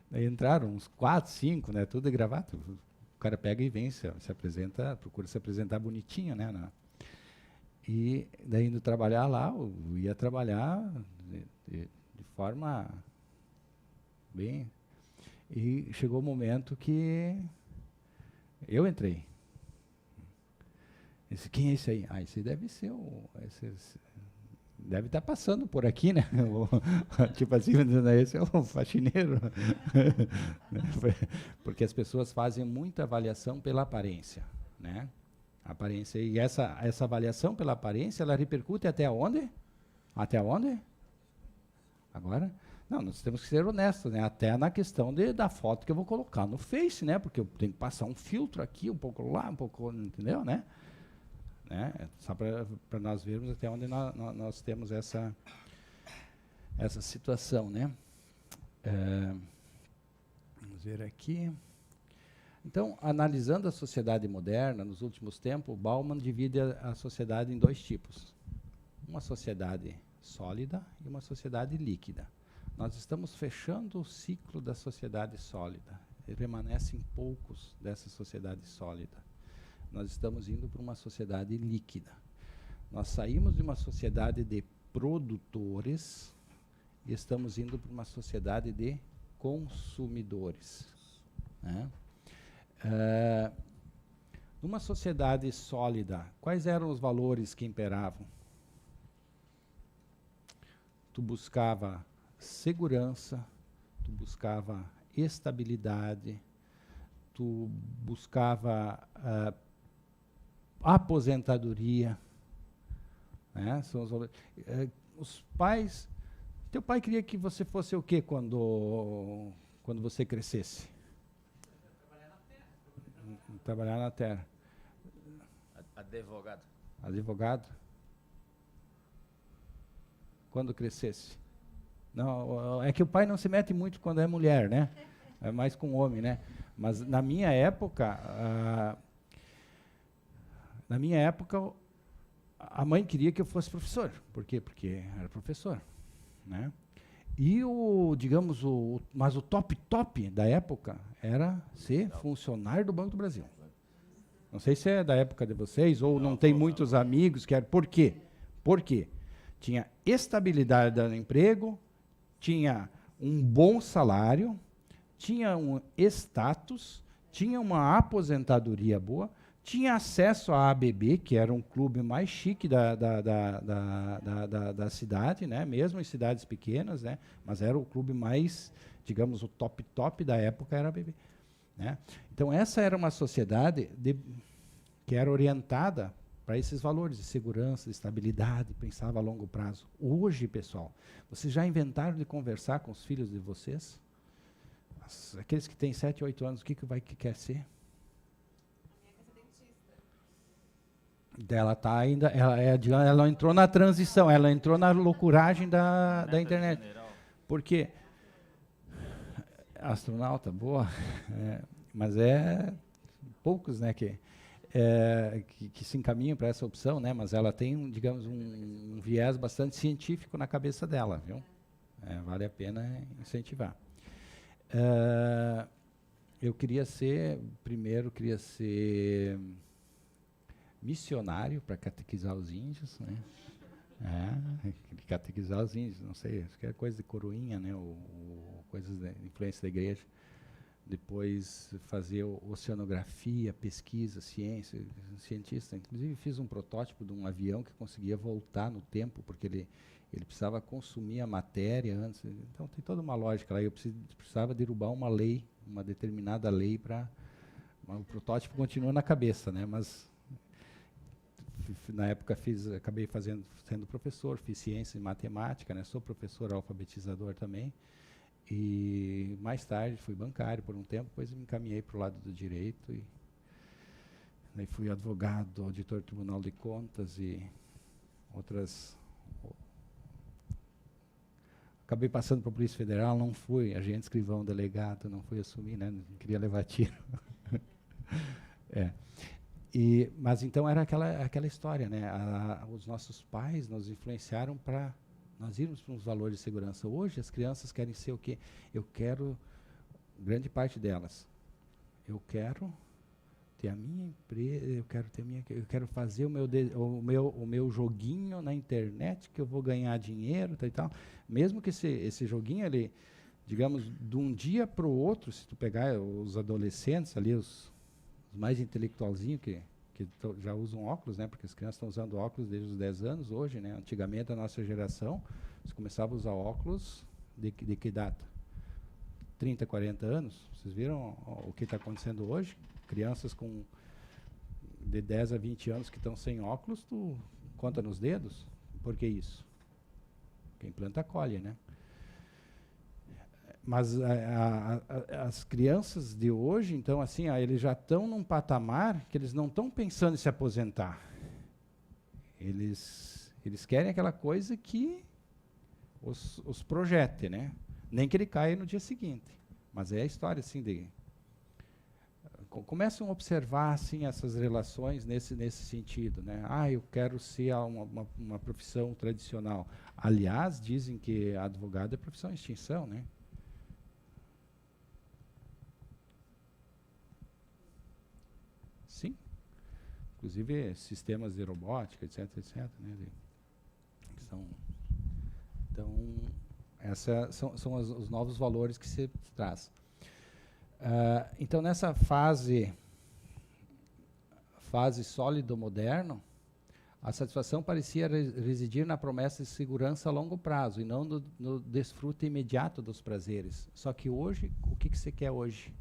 daí entraram uns 4, 5, né, tudo de gravata. O cara pega e vem, se apresenta, procura se apresentar bonitinho, né? E daí indo trabalhar lá, eu ia trabalhar de forma bem... E chegou o momento que eu entrei. Quem é esse aí? Esse deve ser deve estar passando por aqui, né? Tipo assim, esse é o faxineiro. Porque as pessoas fazem muita avaliação pela aparência, né? Aparência. E essa avaliação pela aparência, ela repercute até onde? Até onde? Agora, não, nós temos que ser honestos, né? Até na questão da foto que eu vou colocar no Face, né? Porque eu tenho que passar um filtro aqui, um pouco lá, um pouco, entendeu, né? Só para nós vermos até onde nós temos essa situação, né? Vamos ver aqui. Então, analisando a sociedade moderna, nos últimos tempos, Bauman divide a sociedade em 2 tipos. Uma sociedade sólida e uma sociedade líquida. Nós estamos fechando o ciclo da sociedade sólida. Remanescem poucos dessa sociedade sólida. Nós estamos indo para uma sociedade líquida. Nós saímos de uma sociedade de produtores e estamos indo para uma sociedade de consumidores, né? Numa sociedade sólida, quais eram os valores que imperavam? Tu buscava segurança, tu buscava estabilidade, tu buscava aposentadoria, né? São os pais. Teu pai queria que você fosse o quê quando você crescesse? Trabalhar na terra. Advogado. Advogado? Quando crescesse? Não, é que o pai não se mete muito quando é mulher, né? É mais com homem, né? Mas na minha época, a mãe queria que eu fosse professor. Por quê? Porque era professor, né? E mas o top da época era ser funcionário do Banco do Brasil. Não sei se é da época de vocês ou não tem muitos amigos que eram. Por quê? Por quê? Tinha estabilidade no emprego, tinha um bom salário, tinha um status, tinha uma aposentadoria boa, tinha acesso à ABB, que era um clube mais chique da cidade, né? Mesmo em cidades pequenas, né? Mas era o clube mais, digamos, o top da época era a ABB. Né? Então, essa era uma sociedade que era orientada para esses valores de segurança, de estabilidade, pensava a longo prazo. Hoje, pessoal, vocês já inventaram de conversar com os filhos de vocês? Aqueles que têm 7, 8 anos, o que quer ser? Ela tá ainda, ela entrou na transição, ela entrou na loucuragem da internet. Porque astronauta, boa, mas poucos, né, que se encaminham para essa opção, né, mas ela tem, digamos, um viés bastante científico na cabeça dela, viu? Vale a pena incentivar. Eu primeiro queria ser missionário para catequizar os índios, né? Catequizar os índios, não sei, acho que é coisa de coroinha, né? Ou coisas de influência da igreja. Depois fazer oceanografia, pesquisa, ciência, cientista. Inclusive fiz um protótipo de um avião que conseguia voltar no tempo, porque ele precisava consumir a matéria antes. Então tem toda uma lógica lá. Eu precisava derrubar uma lei, uma determinada lei para... O protótipo continua na cabeça, né? Mas na época acabei sendo professor, fiz ciência e matemática, né? Sou professor alfabetizador também. E mais tarde fui bancário por um tempo, depois me encaminhei para o lado do direito e daí fui advogado, auditor do Tribunal de Contas e outras. Acabei passando para a Polícia Federal, não fui agente, escrivão, delegado, não fui assumir, né? Não queria levar tiro. Mas então era aquela história, né? Os nossos pais nos influenciaram para nós irmos para uns valores de segurança. Hoje as crianças querem ser o quê? Grande parte delas, eu quero ter a minha empresa, eu quero fazer o meu joguinho na internet que eu vou ganhar dinheiro, tal e tal. Mesmo que esse joguinho, ele, digamos, de um dia para o outro, se tu pegar os adolescentes ali, os mais intelectualzinhos que já usam óculos, né? Porque as crianças estão usando óculos desde os 10 anos hoje, né? Antigamente, a nossa geração, você começava a usar óculos de que data? 30, 40 anos. Vocês viram o que está acontecendo hoje? Crianças de 10 a 20 anos que estão sem óculos, tu conta nos dedos. Por que isso? Quem planta, colhe, né? Mas as crianças de hoje, então, assim, eles já estão num patamar que eles não estão pensando em se aposentar. Eles querem aquela coisa que os projete, né? Nem que ele caia no dia seguinte. Mas é a história, assim, começam a observar, assim, essas relações nesse sentido, né? Eu quero ser uma profissão tradicional. Aliás, dizem que advogado é profissão em extinção, né? Sim. Inclusive sistemas de robótica, etc, né? Então, esses são os novos valores que se traz. Então, nessa fase sólido moderno, a satisfação parecia residir na promessa de segurança a longo prazo e não no desfrute imediato dos prazeres. Só que hoje, o que você quer hoje?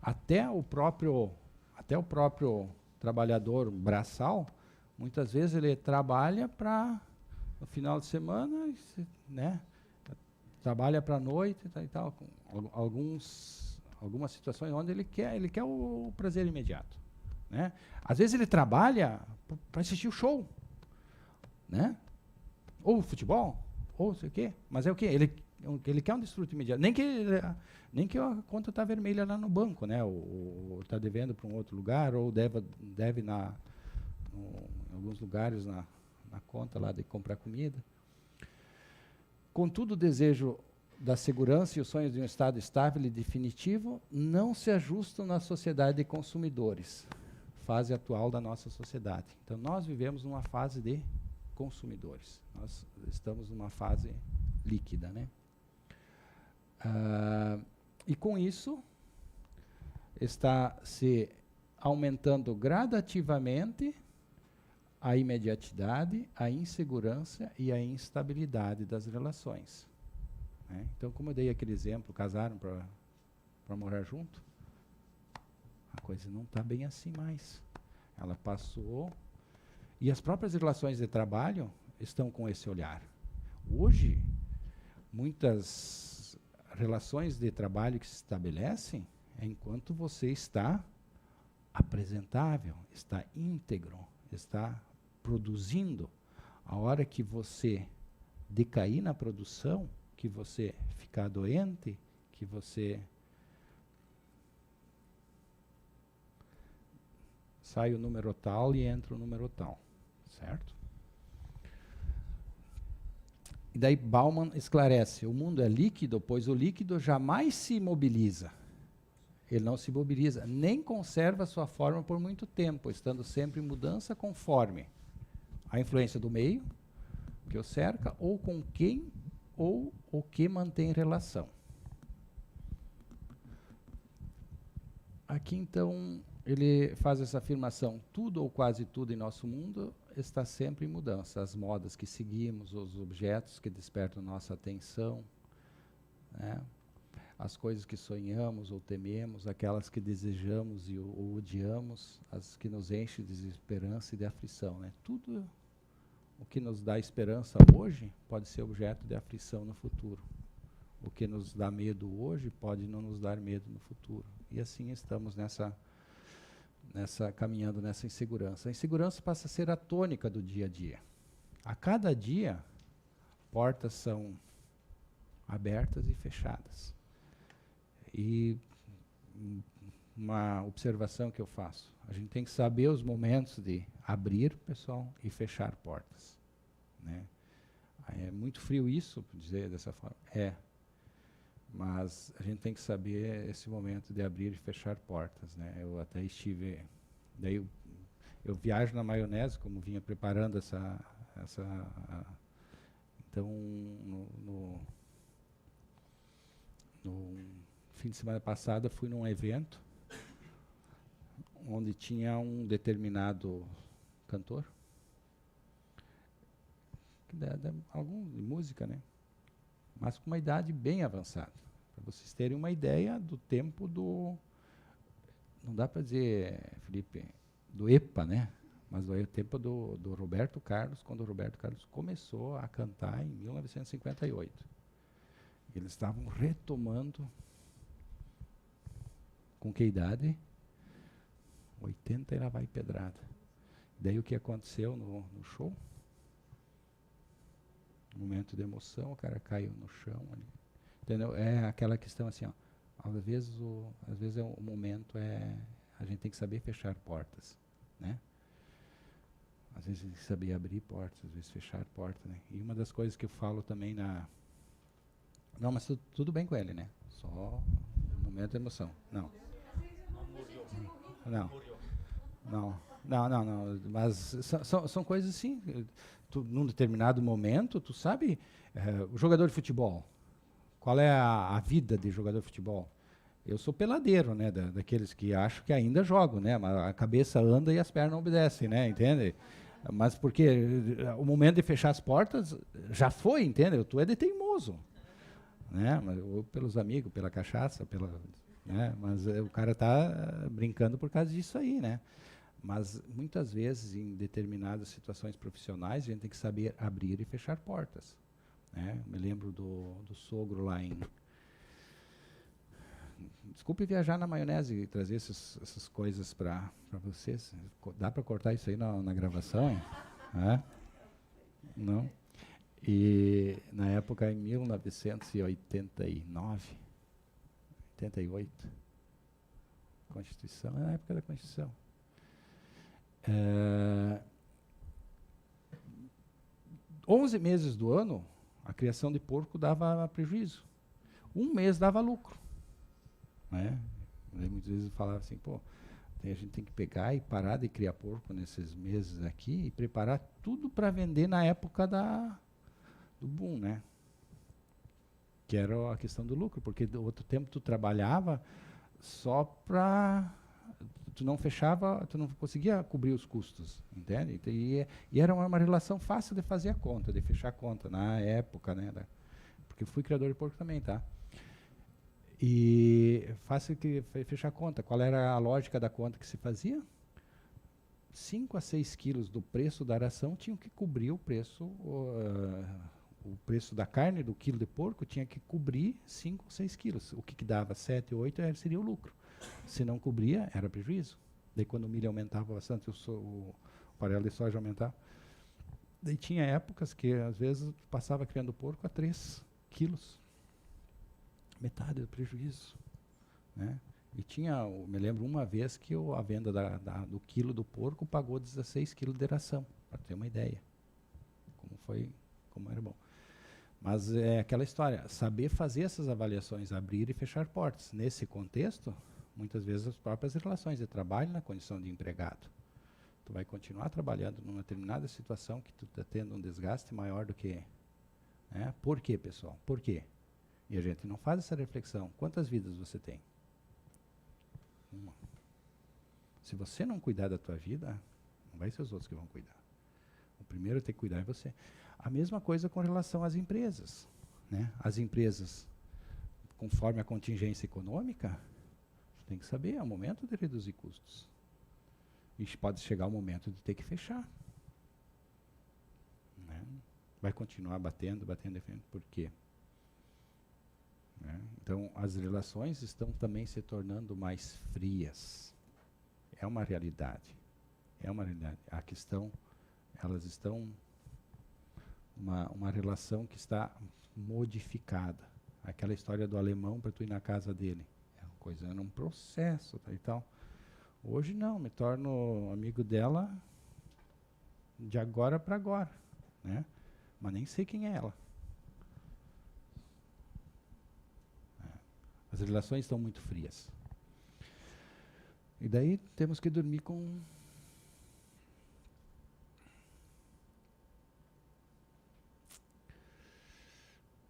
Até o próprio trabalhador braçal, muitas vezes ele trabalha para no final de semana, né? Trabalha para a noite e tal, com algumas situações onde ele quer o prazer imediato, né? Às vezes ele trabalha para assistir o show, né? Ou futebol, ou sei o quê, mas é o quê? Ele quer um desfrute imediato, nem que a conta está vermelha lá no banco, né? Ou está devendo para um outro lugar, ou deve em alguns lugares na conta lá de comprar comida. Contudo, o desejo da segurança e os sonhos de um estado estável e definitivo não se ajustam na sociedade de consumidores, fase atual da nossa sociedade. Então, nós vivemos numa fase de consumidores. Nós estamos numa fase líquida, né? E com isso está se aumentando gradativamente a imediatidade, a insegurança e a instabilidade das relações. Né? Então, como eu dei aquele exemplo, casaram para morar junto, a coisa não está bem assim mais. Ela passou, e as próprias relações de trabalho estão com esse olhar. Hoje, muitas relações de trabalho que se estabelecem é enquanto você está apresentável, está íntegro, está produzindo. A hora que você decair na produção, que você ficar doente, que você sai o número tal e entra o número tal, certo? E daí Bauman esclarece, o mundo é líquido, pois o líquido jamais se imobiliza. Ele não se mobiliza, nem conserva sua forma por muito tempo, estando sempre em mudança conforme a influência do meio que o cerca, ou com quem ou o que mantém relação. Aqui, então, ele faz essa afirmação, tudo ou quase tudo em nosso mundo está sempre em mudança. As modas que seguimos, os objetos que despertam nossa atenção, né? As coisas que sonhamos ou tememos, aquelas que desejamos ou odiamos, as que nos enchem de desesperança e de aflição. Né? Tudo o que nos dá esperança hoje pode ser objeto de aflição no futuro. O que nos dá medo hoje pode não nos dar medo no futuro. E assim estamos caminhando nessa insegurança. A insegurança passa a ser a tônica do dia a dia. A cada dia, portas são abertas e fechadas. E uma observação que eu faço, a gente tem que saber os momentos de abrir, pessoal, e fechar portas. Né? É muito frio isso, dizer dessa forma. É. Mas a gente tem que saber esse momento de abrir e fechar portas. Né? Eu até estive... Daí eu viajo na maionese, como vinha preparando então, no fim de semana passada, fui num evento onde tinha um determinado cantor, algum de música, né? Mas com uma idade bem avançada. Para vocês terem uma ideia do tempo do... Não dá para dizer, Felipe, do EPA, né? Mas do tempo do Roberto Carlos, quando o Roberto Carlos começou a cantar em 1958. Eles estavam retomando... Com que idade? 80 e lá vai pedrada. Daí o que aconteceu no show? Momento de emoção, o cara caiu no chão ali. Entendeu? É aquela questão assim, ó, às vezes o momento a gente tem que saber fechar portas, né? Às vezes tem que saber abrir portas, às vezes fechar portas, né? E uma das coisas que eu falo também Não, mas tudo bem com ele, né? Só um momento de emoção. Não. Não. Mas são coisas assim. Num determinado momento, tu sabe, o jogador de futebol, qual é a vida de jogador de futebol? Eu sou peladeiro, né, daqueles que acham que ainda jogam, né, mas a cabeça anda e as pernas não obedecem, né, entende? Mas porque o momento de fechar as portas já foi, entende? Tu é de teimoso, né, ou pelos amigos, pela cachaça, né, mas o cara tá brincando por causa disso aí, né? Mas, muitas vezes, em determinadas situações profissionais, a gente tem que saber abrir e fechar portas. Né? Me lembro do sogro lá em... Desculpe viajar na maionese e trazer essas coisas para vocês. Dá para cortar isso aí na gravação? Hein? Não? E, na época, em 1989, 88, Constituição, é na época da Constituição. 11 meses do ano, a criação de porco dava prejuízo. Um mês dava lucro. Né? Muitas vezes falava assim, pô, a gente tem que pegar e parar de criar porco nesses meses aqui e preparar tudo para vender na época do boom, né? Que era a questão do lucro, porque do outro tempo tu trabalhava só para... tu não fechava, tu não conseguia cobrir os custos, entende? E era uma relação fácil de fazer a conta, de fechar a conta na época, né? Porque eu fui criador de porco também, tá? E fácil que fechar a conta. Qual era a lógica da conta que se fazia? 5 a 6 quilos do preço da ração tinham que cobrir o preço da carne, do quilo de porco, tinha que cobrir 5 ou 6 quilos. O que dava 7 ou 8 seria o lucro. Se não cobria, era prejuízo. Daí quando o milho aumentava bastante, o farelo de soja aumentava. Daí tinha épocas que, às vezes, passava criando porco a 3 quilos. Metade do prejuízo, né? E me lembro uma vez que a venda do quilo do porco pagou 16 quilos de ração, para ter uma ideia. Como era bom. Mas é aquela história, saber fazer essas avaliações, abrir e fechar portas. Nesse contexto, muitas vezes as próprias relações de trabalho na condição de empregado. Tu vai continuar trabalhando numa determinada situação que tu está tendo um desgaste maior do que... Né? Por quê, pessoal? Por quê? E a gente não faz essa reflexão. Quantas vidas você tem? Uma. Se você não cuidar da tua vida, não vai ser os outros que vão cuidar. O primeiro a ter que cuidar é você. A mesma coisa com relação às empresas, né? As empresas, conforme a contingência econômica, tem que saber, é o momento de reduzir custos. E pode chegar o momento de ter que fechar. Né? Vai continuar batendo, defendendo. Por quê? Né? Então, as relações estão também se tornando mais frias. É uma realidade. É uma realidade. A questão, elas estão... Uma relação que está modificada. Aquela história do alemão para tu ir na casa dele. É uma coisa, é um processo, tá, e tal. Hoje não, me torno amigo dela de agora para agora, né? Mas nem sei quem é ela. As relações estão muito frias. E daí temos que dormir com...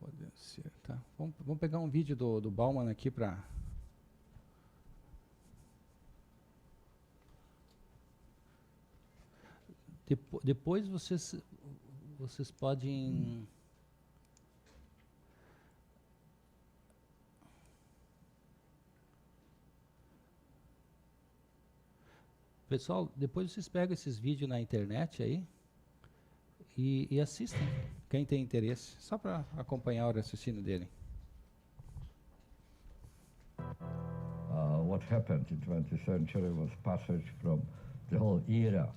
Pode ser, tá. Vamos pegar um vídeo do Bauman aqui para... Depois vocês podem... Pessoal, depois vocês pegam esses vídeos na internet aí e assistem, quem tem interesse, só para acompanhar o raciocínio dele. What happened in 20th century was passage from the whole era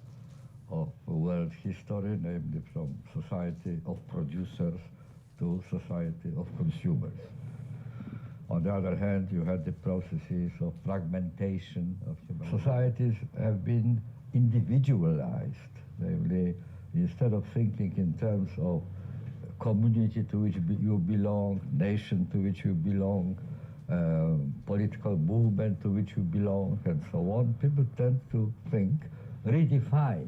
of world history, namely from society of producers to society of consumers. On the other hand, you had the processes of fragmentation of human societies have been individualized, namely, instead of thinking in terms of community to which you belong, nation to which you belong, political movement to which you belong, and so on, people tend to redefine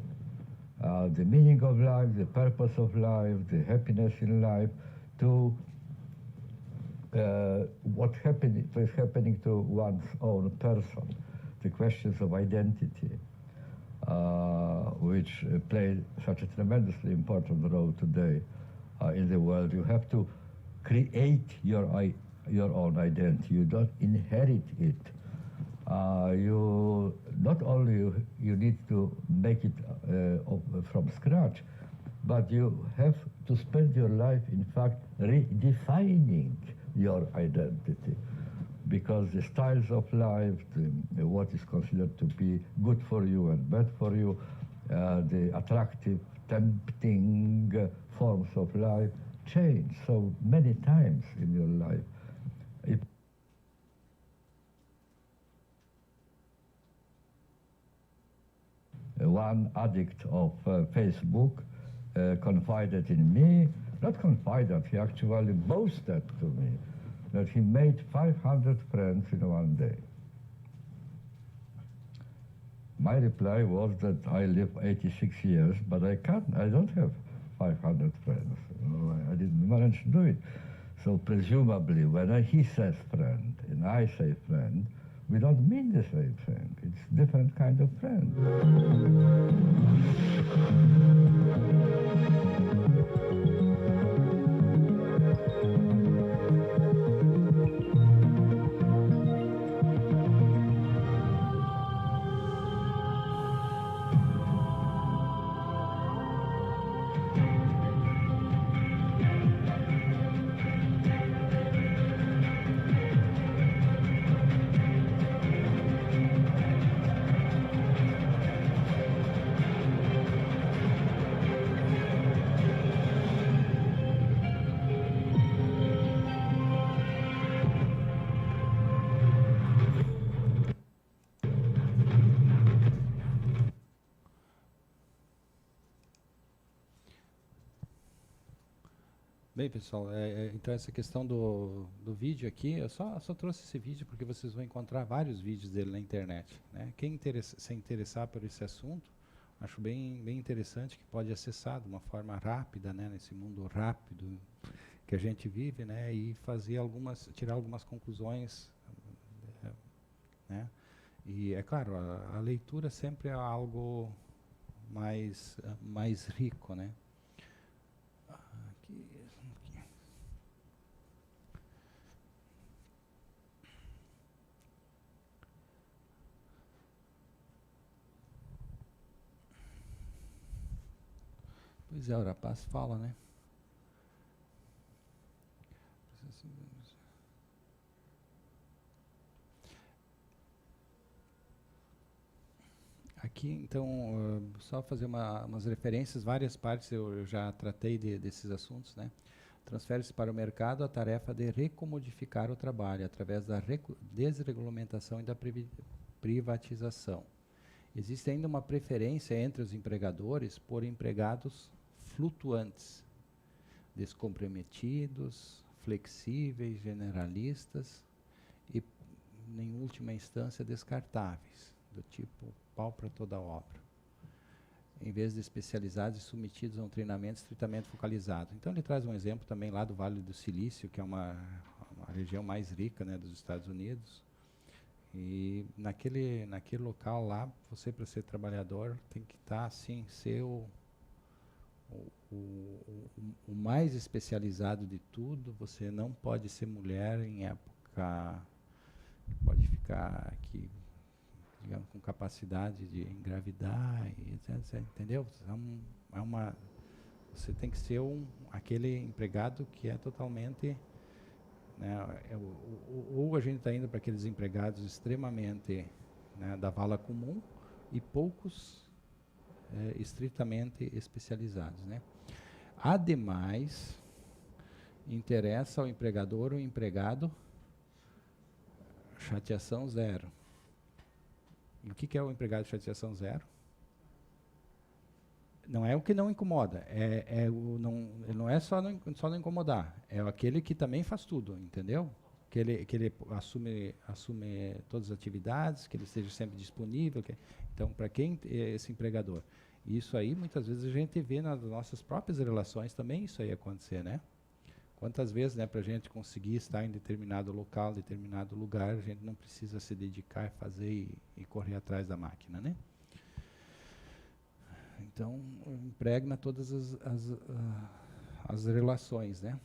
the meaning of life, the purpose of life, the happiness in life, to what is happening to one's own person, the questions of identity, which play such a tremendously important role today in the world. You have to create your own identity. You don't inherit it. You not only you need to make it from scratch, but you have to spend your life, in fact, redefining your identity, because the styles of life, what is considered to be good for you and bad for you, the attractive, tempting forms of life change so many times in your life. One addict of Facebook confided in me, not confided, he actually boasted to me that he made 500 friends in one day. My reply was that I live 86 years, but I don't have 500 friends. I didn't manage to do it. So presumably, when he says friend and I say friend, We don't mean the same thing. It's different kind of friend. Bem, pessoal, então essa questão do vídeo aqui, eu só trouxe esse vídeo porque vocês vão encontrar vários vídeos dele na internet, né? Quem se interessar por esse assunto, acho bem interessante que pode acessar de uma forma rápida, né? Nesse mundo rápido que a gente vive, né? E fazer tirar algumas conclusões, né? E é claro, a leitura sempre é algo mais rico, né? Aqui. Pois é, o rapaz fala, né? Aqui, então, só fazer umas referências, várias partes eu já tratei desses assuntos, né? Transfere-se para o mercado a tarefa de recomodificar o trabalho através da desregulamentação e da privatização. Existe ainda uma preferência entre os empregadores por empregados flutuantes, descomprometidos, flexíveis, generalistas e, em última instância, descartáveis, do tipo pau para toda obra, em vez de especializados e submetidos a um treinamento estritamente focalizado. Então ele traz um exemplo também lá do Vale do Silício, que é uma região mais rica, né, dos Estados Unidos. E naquele local lá, você, para ser trabalhador, tem que estar assim, ser o mais especializado de tudo. Você não pode ser mulher em época, pode ficar aqui, digamos, com capacidade de engravidar, e etc, entendeu? Você tem que ser aquele empregado que é totalmente, né, ou a gente está indo para aqueles empregados extremamente, né, da vala comum, e poucos estritamente especializados, né? Ademais, interessa ao empregador ou empregado chateação zero. E o que é o empregado de chateação zero? Não é o que não incomoda, não é só não incomodar, é aquele que também faz tudo, entendeu? Que ele assume todas as atividades, que ele esteja sempre disponível. Então, para quem é esse empregador? Isso aí, muitas vezes, a gente vê nas nossas próprias relações também isso aí acontecer, né? Quantas vezes, né, para a gente conseguir estar em determinado local, determinado lugar, a gente não precisa se dedicar, fazer e correr atrás da máquina, né? Então, impregna todas as relações, né?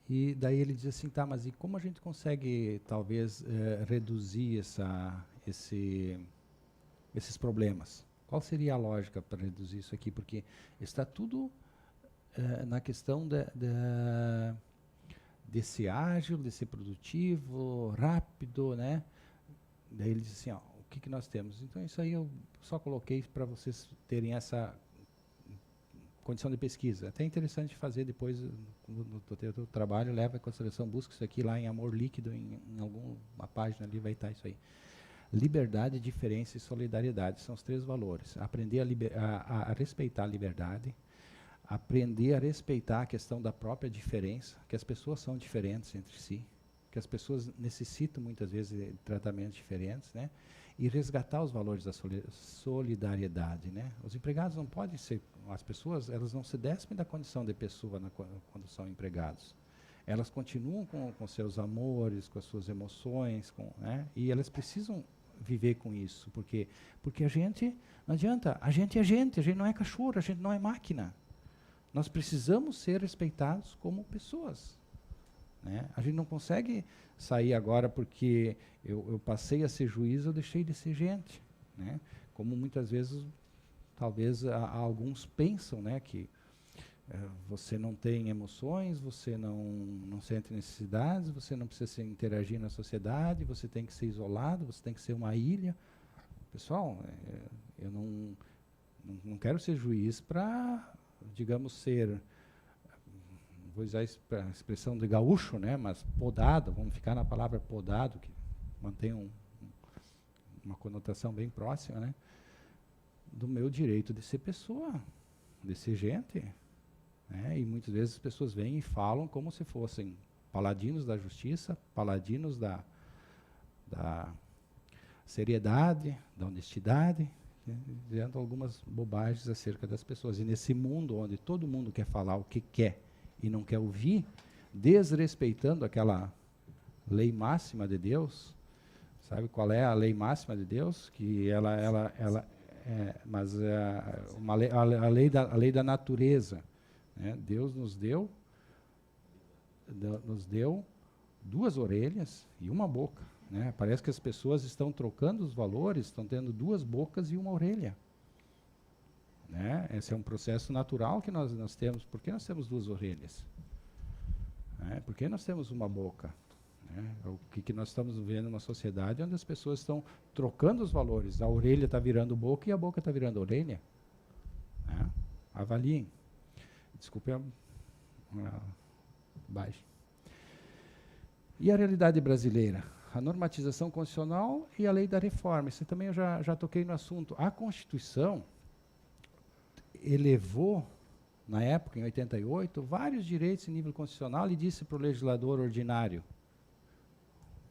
E daí ele diz assim, tá, mas e como a gente consegue, talvez, reduzir esses problemas? Qual seria a lógica para reduzir isso aqui? Porque está tudo na questão de ser ágil, de ser produtivo, rápido, né? Daí ele diz assim, ó, o que nós temos? Então, isso aí eu só coloquei para vocês terem essa condição de pesquisa. Até interessante fazer depois, no teu trabalho, leva em consideração, busca isso aqui lá em Amor Líquido, em alguma página ali vai estar isso aí. Liberdade, diferença e solidariedade são os 3 valores. Aprender a respeitar a liberdade, aprender a respeitar a questão da própria diferença, que as pessoas são diferentes entre si, que as pessoas necessitam muitas vezes de tratamentos diferentes, né? E resgatar os valores da solidariedade, né? Os empregados não podem ser, as pessoas, elas não se despem da condição de pessoa quando são empregados. elas continuam com seus amores, com as suas emoções, né? E elas precisam viver com isso, porque a gente, não adianta, a gente não é cachorro, a gente não é máquina. Nós precisamos ser respeitados como pessoas, né? A gente não consegue sair agora porque eu passei a ser juiz, eu deixei de ser gente, né? Como muitas vezes, talvez, alguns pensam, né, que você não tem emoções, você não sente necessidades, você não precisa interagir na sociedade, você tem que ser isolado, você tem que ser uma ilha. Pessoal, eu não quero ser juiz para, digamos, ser, vou usar a expressão de gaúcho, né, mas podado, vamos ficar na palavra podado, que mantém uma conotação bem próxima, né, do meu direito de ser pessoa, de ser gente. E muitas vezes as pessoas vêm e falam como se fossem paladinos da justiça, paladinos da seriedade, da honestidade, né, dizendo algumas bobagens acerca das pessoas. E nesse mundo onde todo mundo quer falar o que quer e não quer ouvir, desrespeitando aquela lei máxima de Deus, sabe qual é a lei máxima de Deus? Que a lei da natureza. Né? Deus nos deu duas orelhas e uma boca. Né? Parece que as pessoas estão trocando os valores, estão tendo duas bocas e uma orelha. Né? Esse é um processo natural que nós temos. Por que nós temos duas orelhas? Por que nós temos uma boca? O que nós estamos vendo numa sociedade onde as pessoas estão trocando os valores. A orelha está virando boca e a boca está virando orelha. Avaliem. Desculpe a baixa. E a realidade brasileira? A normatização constitucional e a lei da reforma. Isso também eu já toquei no assunto. A Constituição elevou, na época, em 88, vários direitos em nível constitucional e disse para o legislador ordinário.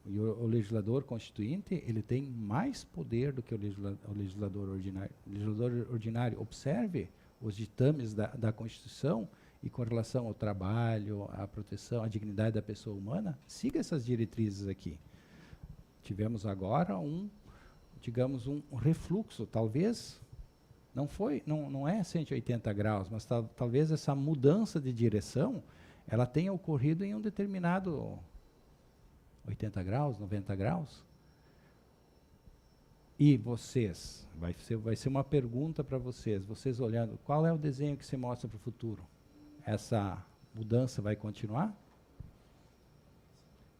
E o legislador constituinte, ele tem mais poder do que o legislador ordinário. O legislador ordinário, observe os ditames da Constituição e com relação ao trabalho, à proteção, à dignidade da pessoa humana, siga essas diretrizes aqui. Tivemos agora digamos, um refluxo, talvez, não é 180 graus, mas talvez essa mudança de direção, ela tenha ocorrido em um determinado 80 graus, 90 graus. E vocês, vai ser uma pergunta para vocês olhando, qual é o desenho que se mostra para o futuro? Essa mudança vai continuar?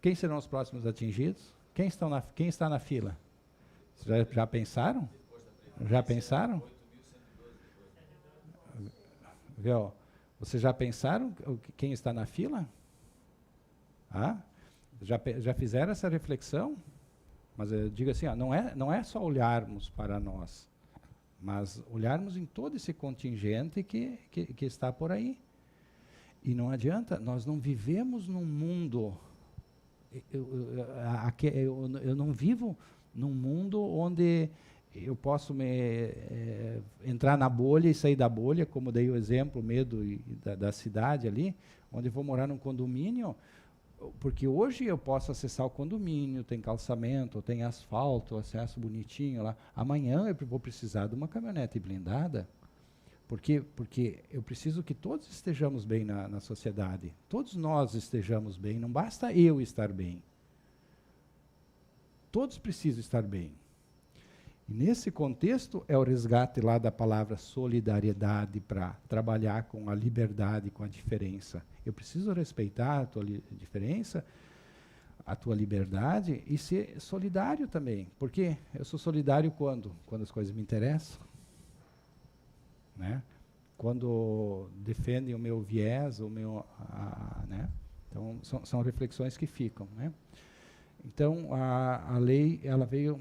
Quem serão os próximos atingidos? Quem está na fila? Já pensaram? Já pensaram? Viu? Vocês já pensaram quem está na fila? Já fizeram essa reflexão? Mas eu digo assim, não é só olharmos para nós, mas olharmos em todo esse contingente que está por aí. E não adianta, nós não vivemos num mundo... Eu não vivo num mundo onde eu posso entrar na bolha e sair da bolha, como dei o exemplo, medo da cidade ali, onde eu vou morar num condomínio, porque hoje eu posso acessar o condomínio, tem calçamento, tem asfalto, acesso bonitinho lá. Amanhã eu vou precisar de uma caminhonete blindada, porque eu preciso que todos estejamos bem na sociedade. Todos nós estejamos bem, não basta eu estar bem. Todos precisam estar bem. E nesse contexto é o resgate lá da palavra solidariedade para trabalhar com a liberdade, com a diferença. Eu preciso respeitar a tua diferença, a tua liberdade e ser solidário também. Porque eu sou solidário quando? Quando as coisas me interessam. Né? Quando defendem o meu viés, né? Então, são reflexões que ficam. Né? Então, a lei ela veio...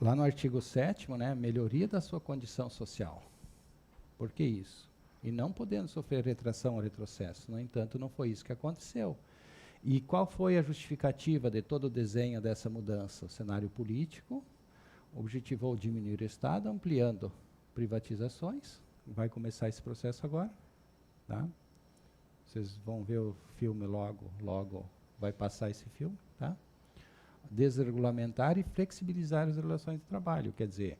lá no artigo 7º, né, melhoria da sua condição social. Por que isso? E não podendo sofrer retração ou retrocesso. No entanto, não foi isso que aconteceu. E qual foi a justificativa de todo o desenho dessa mudança? O cenário político objetivou diminuir o Estado, ampliando privatizações. Vai começar esse processo agora. Tá? Vocês vão ver o filme logo vai passar esse filme, tá? Desregulamentar e flexibilizar as relações de trabalho, quer dizer,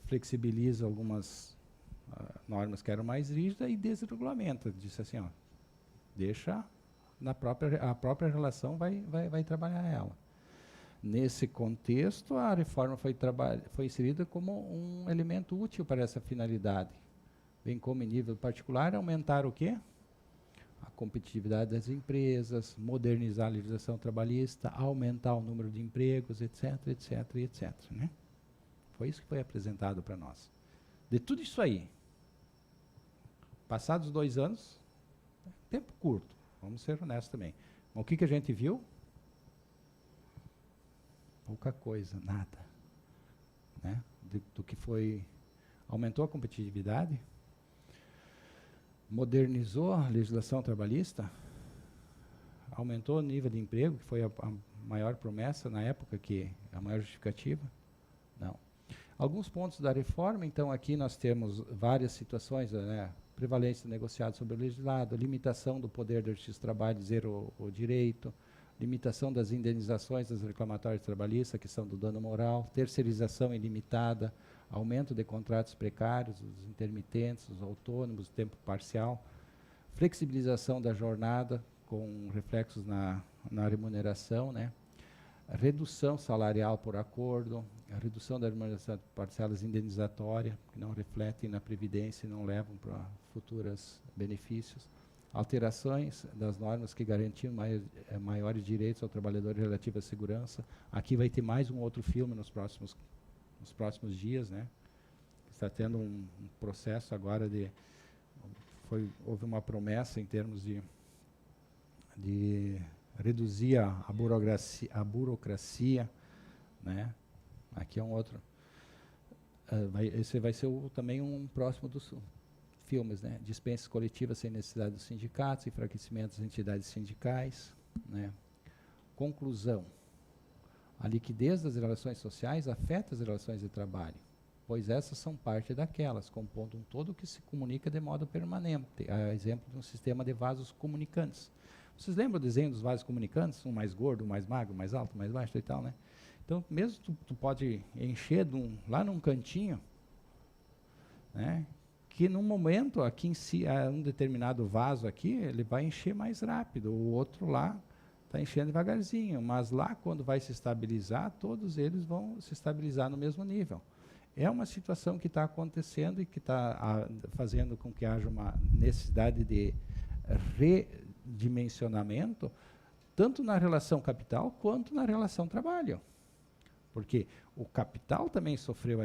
flexibiliza algumas normas que eram mais rígidas e desregulamenta, disse assim, ó, deixa a própria relação vai trabalhar ela. Nesse contexto, a reforma foi inserida como um elemento útil para essa finalidade, bem como em nível particular, aumentar o quê? A competitividade das empresas, modernizar a legislação trabalhista, aumentar o número de empregos, etc, etc, etc. Né? Foi isso que foi apresentado para nós. De tudo isso aí, passados 2 anos, tempo curto, vamos ser honestos também. Mas o que a gente viu? Pouca coisa, nada. Né? Do que foi... Aumentou a competitividade, modernizou a legislação trabalhista, aumentou o nível de emprego, que foi a maior promessa na época, a maior justificativa? Não. Alguns pontos da reforma, então aqui nós temos várias situações, né? Prevalência negociada sobre o legislado, limitação do poder da Justiça do Trabalho, dizer o direito, limitação das indenizações das reclamatórias trabalhistas, a questão do dano moral, terceirização ilimitada, aumento de contratos precários, os intermitentes, os autônomos, tempo parcial, flexibilização da jornada com reflexos na remuneração, né? A redução salarial por acordo, a redução da remuneração parcelas indenizatória, que não refletem na previdência e não levam para futuros benefícios, alterações das normas que garantiam maiores direitos ao trabalhador relativo à segurança. Aqui vai ter mais um outro filme nos próximos dias, né? Está tendo um processo agora houve uma promessa em termos de reduzir a burocracia, né? Aqui é um outro. Esse vai ser também um próximo dos filmes, né? Dispensas coletivas sem necessidade dos sindicatos, enfraquecimento das entidades sindicais, né? Conclusão. A liquidez das relações sociais afeta as relações de trabalho, pois essas são parte daquelas, compondo um todo que se comunica de modo permanente, a exemplo de um sistema de vasos comunicantes. Vocês lembram o desenho dos vasos comunicantes? Um mais gordo, um mais magro, mais alto, mais baixo e tal, né? Então, mesmo tu pode encher lá num cantinho, né? Que num momento, aqui em si, um determinado vaso aqui, ele vai encher mais rápido, o outro lá está enchendo devagarzinho, mas lá, quando vai se estabilizar, todos eles vão se estabilizar no mesmo nível. É uma situação que está acontecendo e que está fazendo com que haja uma necessidade de redimensionamento, tanto na relação capital quanto na relação trabalho. Porque o capital também sofreu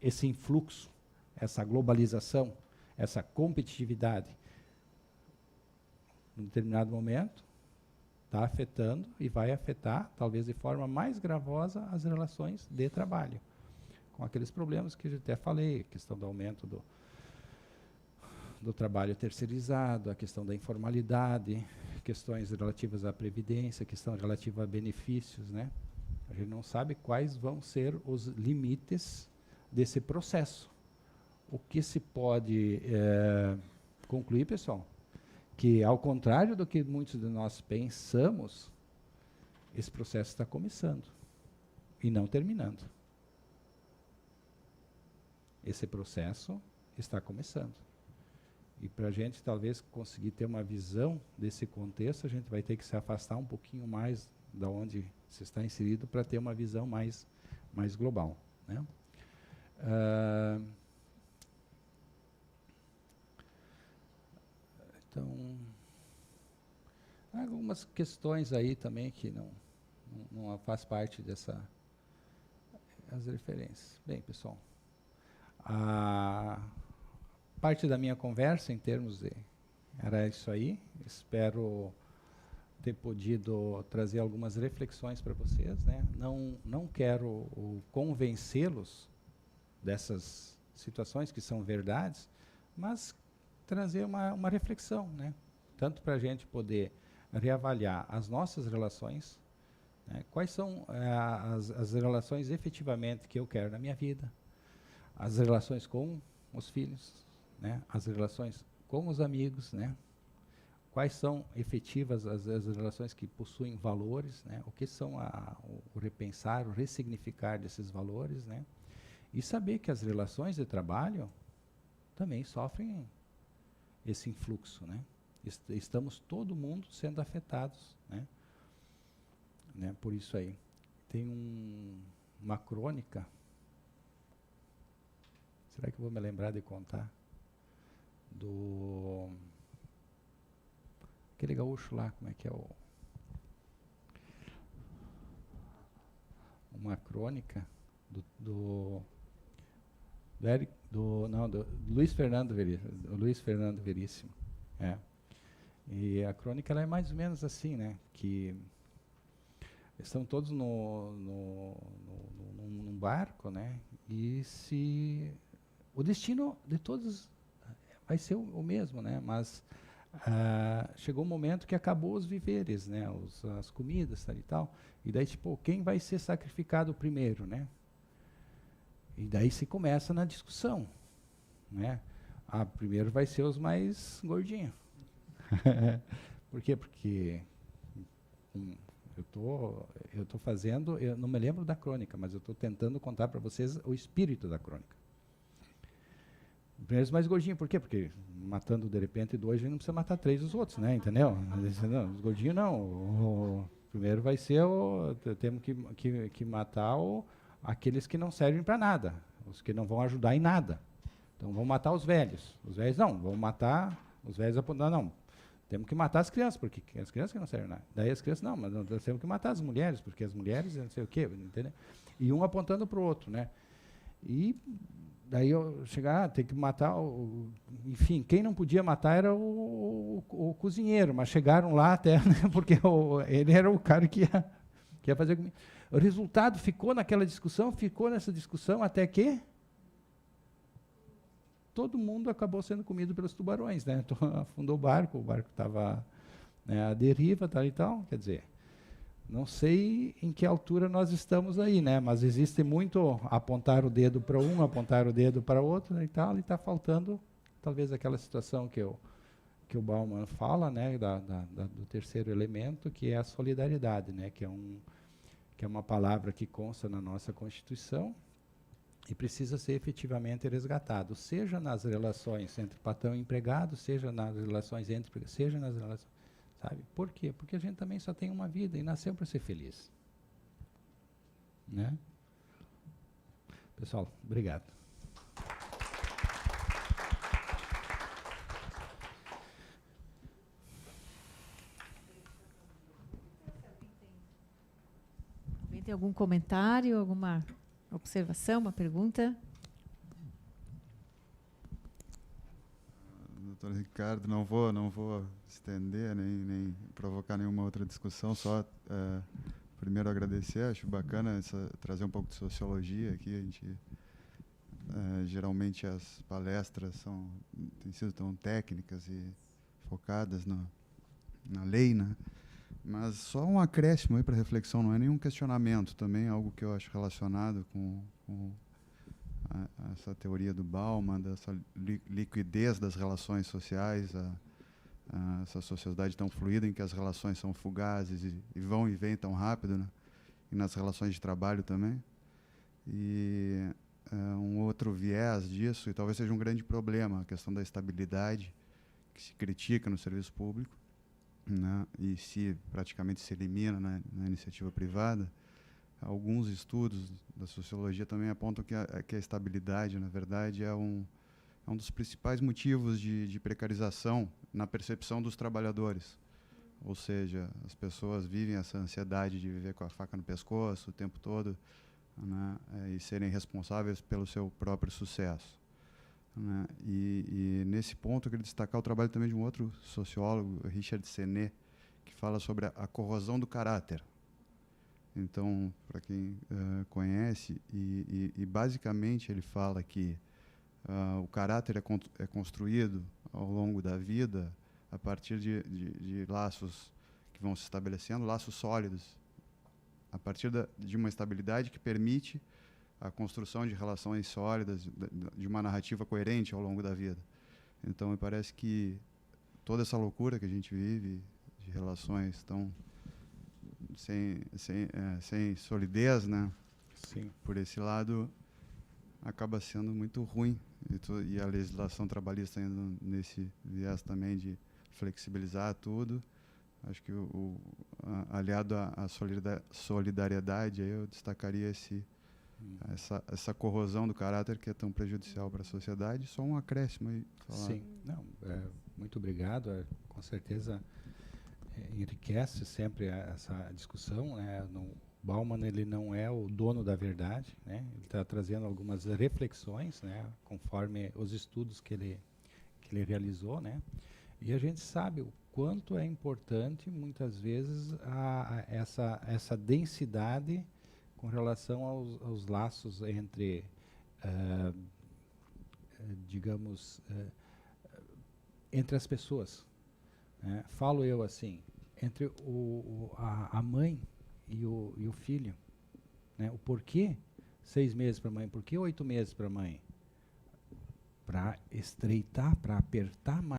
esse influxo, essa globalização, essa competitividade. Em determinado momento, está afetando e vai afetar, talvez de forma mais gravosa, as relações de trabalho. Com aqueles problemas que eu até falei, a questão do aumento do trabalho terceirizado, a questão da informalidade, questões relativas à previdência, questão relativa a benefícios, né? A gente não sabe quais vão ser os limites desse processo. O que se pode concluir, pessoal, que ao contrário do que muitos de nós pensamos, esse processo está começando e não terminando. Esse processo está começando. E para a gente talvez conseguir ter uma visão desse contexto, a gente vai ter que se afastar um pouquinho mais da onde se está inserido para ter uma visão mais global, né? Então, algumas questões aí também que não faz parte as referências. Bem, pessoal, a parte da minha conversa em termos era isso aí. Espero ter podido trazer algumas reflexões para vocês, né? Não quero convencê-los dessas situações que são verdades, mas trazer uma reflexão, né? Tanto para a gente poder reavaliar as nossas relações, né? Quais são as relações efetivamente que eu quero na minha vida, as relações com os filhos, né? As relações com os amigos, né? quais são efetivas as relações que possuem valores, né? O que são o repensar, o ressignificar desses valores, né? E saber que as relações de trabalho também sofrem esse influxo, né? Estamos todo mundo sendo afetados, né? Por isso aí. Tem uma crônica. Será que eu vou me lembrar de contar? Aquele gaúcho lá, como é que é uma crônica do Luiz Fernando Veríssimo. E a crônica ela é mais ou menos assim, né? Que estão todos num barco, né? E o destino de todos vai ser o mesmo, né? Mas chegou um momento que acabou os víveres, né? As comidas, tal e tal. E daí, tipo, quem vai ser sacrificado primeiro, né? E daí se começa na discussão, né? Primeiro vai ser os mais gordinhos. Por quê? Porque eu tô fazendo, eu não me lembro da crônica, mas eu estou tentando contar para vocês o espírito da crônica. Primeiro os mais gordinhos, por quê? Porque matando de repente 2, a gente não precisa matar 3 os outros, né? Entendeu? Não, os gordinhos não. O primeiro vai ser temos que matar aqueles que não servem para nada, os que não vão ajudar em nada. Então vamos matar os velhos. Os velhos não, vamos matar os velhos apontando, não. Temos que matar as crianças, porque as crianças que não servem nada. Daí as crianças, não, mas nós temos que matar as mulheres, porque as mulheres não sei o quê, entendeu? E um apontando para o outro, né? E daí eu chegar, tem que matar, enfim, quem não podia matar era o cozinheiro, mas chegaram lá até, né, porque ele era o cara que ia fazer comida. O resultado ficou nessa discussão até que todo mundo acabou sendo comido pelos tubarões, né? Então, afundou o barco estava, né, à deriva, tal e tal. Quer dizer, não sei em que altura nós estamos aí, né? Mas existe muito apontar o dedo para um, apontar o dedo para outro, né, e tal, e está faltando talvez aquela situação que o Bauman fala, né, do terceiro elemento, que é a solidariedade, né? Que é uma palavra que consta na nossa Constituição e precisa ser efetivamente resgatado, seja nas relações entre patrão e empregado, seja nas relações sabe? Por quê? Porque a gente também só tem uma vida e nasceu para ser feliz, né? Pessoal, obrigado. Alguém tem algum comentário, alguma observação, uma pergunta? Doutor Ricardo, não vou estender nem provocar nenhuma outra discussão, só primeiro agradecer, acho bacana trazer um pouco de sociologia aqui. A gente geralmente as palestras têm sido tão técnicas e focadas na lei, né? Mas só um acréscimo aí para reflexão, não é nenhum questionamento, também algo que eu acho relacionado com essa teoria do Bauman, dessa liquidez das relações sociais, essa sociedade tão fluida em que as relações são fugazes e vão e vêm tão rápido, né? E nas relações de trabalho também. E um outro viés disso, e talvez seja um grande problema, a questão da estabilidade, que se critica no serviço público, né, e praticamente se elimina na iniciativa privada. Alguns estudos da sociologia também apontam que a estabilidade, na verdade, é um dos principais motivos de precarização na percepção dos trabalhadores. Ou seja, as pessoas vivem essa ansiedade de viver com a faca no pescoço o tempo todo, né, e serem responsáveis pelo seu próprio sucesso, né? E nesse ponto eu queria destacar o trabalho também de um outro sociólogo, Richard Senet, que fala sobre a corrosão do caráter. Então, para quem conhece, e basicamente ele fala que o caráter é construído ao longo da vida a partir de laços que vão se estabelecendo, laços sólidos, a partir de uma estabilidade que permite a construção de relações sólidas, de uma narrativa coerente ao longo da vida. Então, me parece que toda essa loucura que a gente vive, de relações tão sem solidez, né? Sim. Por esse lado, acaba sendo muito ruim. E a legislação trabalhista indo nesse viés também de flexibilizar tudo. Acho que aliado à solidariedade, aí eu destacaria essa corrosão do caráter que é tão prejudicial para a sociedade. Só um acréscimo aí. Sim, não, muito obrigado. Com certeza enriquece sempre essa discussão, né? Bauman, ele não é o dono da verdade, né? Ele está trazendo algumas reflexões, né? Conforme os estudos que ele realizou, né? E a gente sabe o quanto é importante, muitas vezes, essa densidade com relação aos laços entre, digamos, entre as pessoas. Né? Falo eu assim, entre a mãe e o filho. Né? O porquê 6 meses para a mãe, por que 8 meses para a mãe? Para estreitar, para apertar mais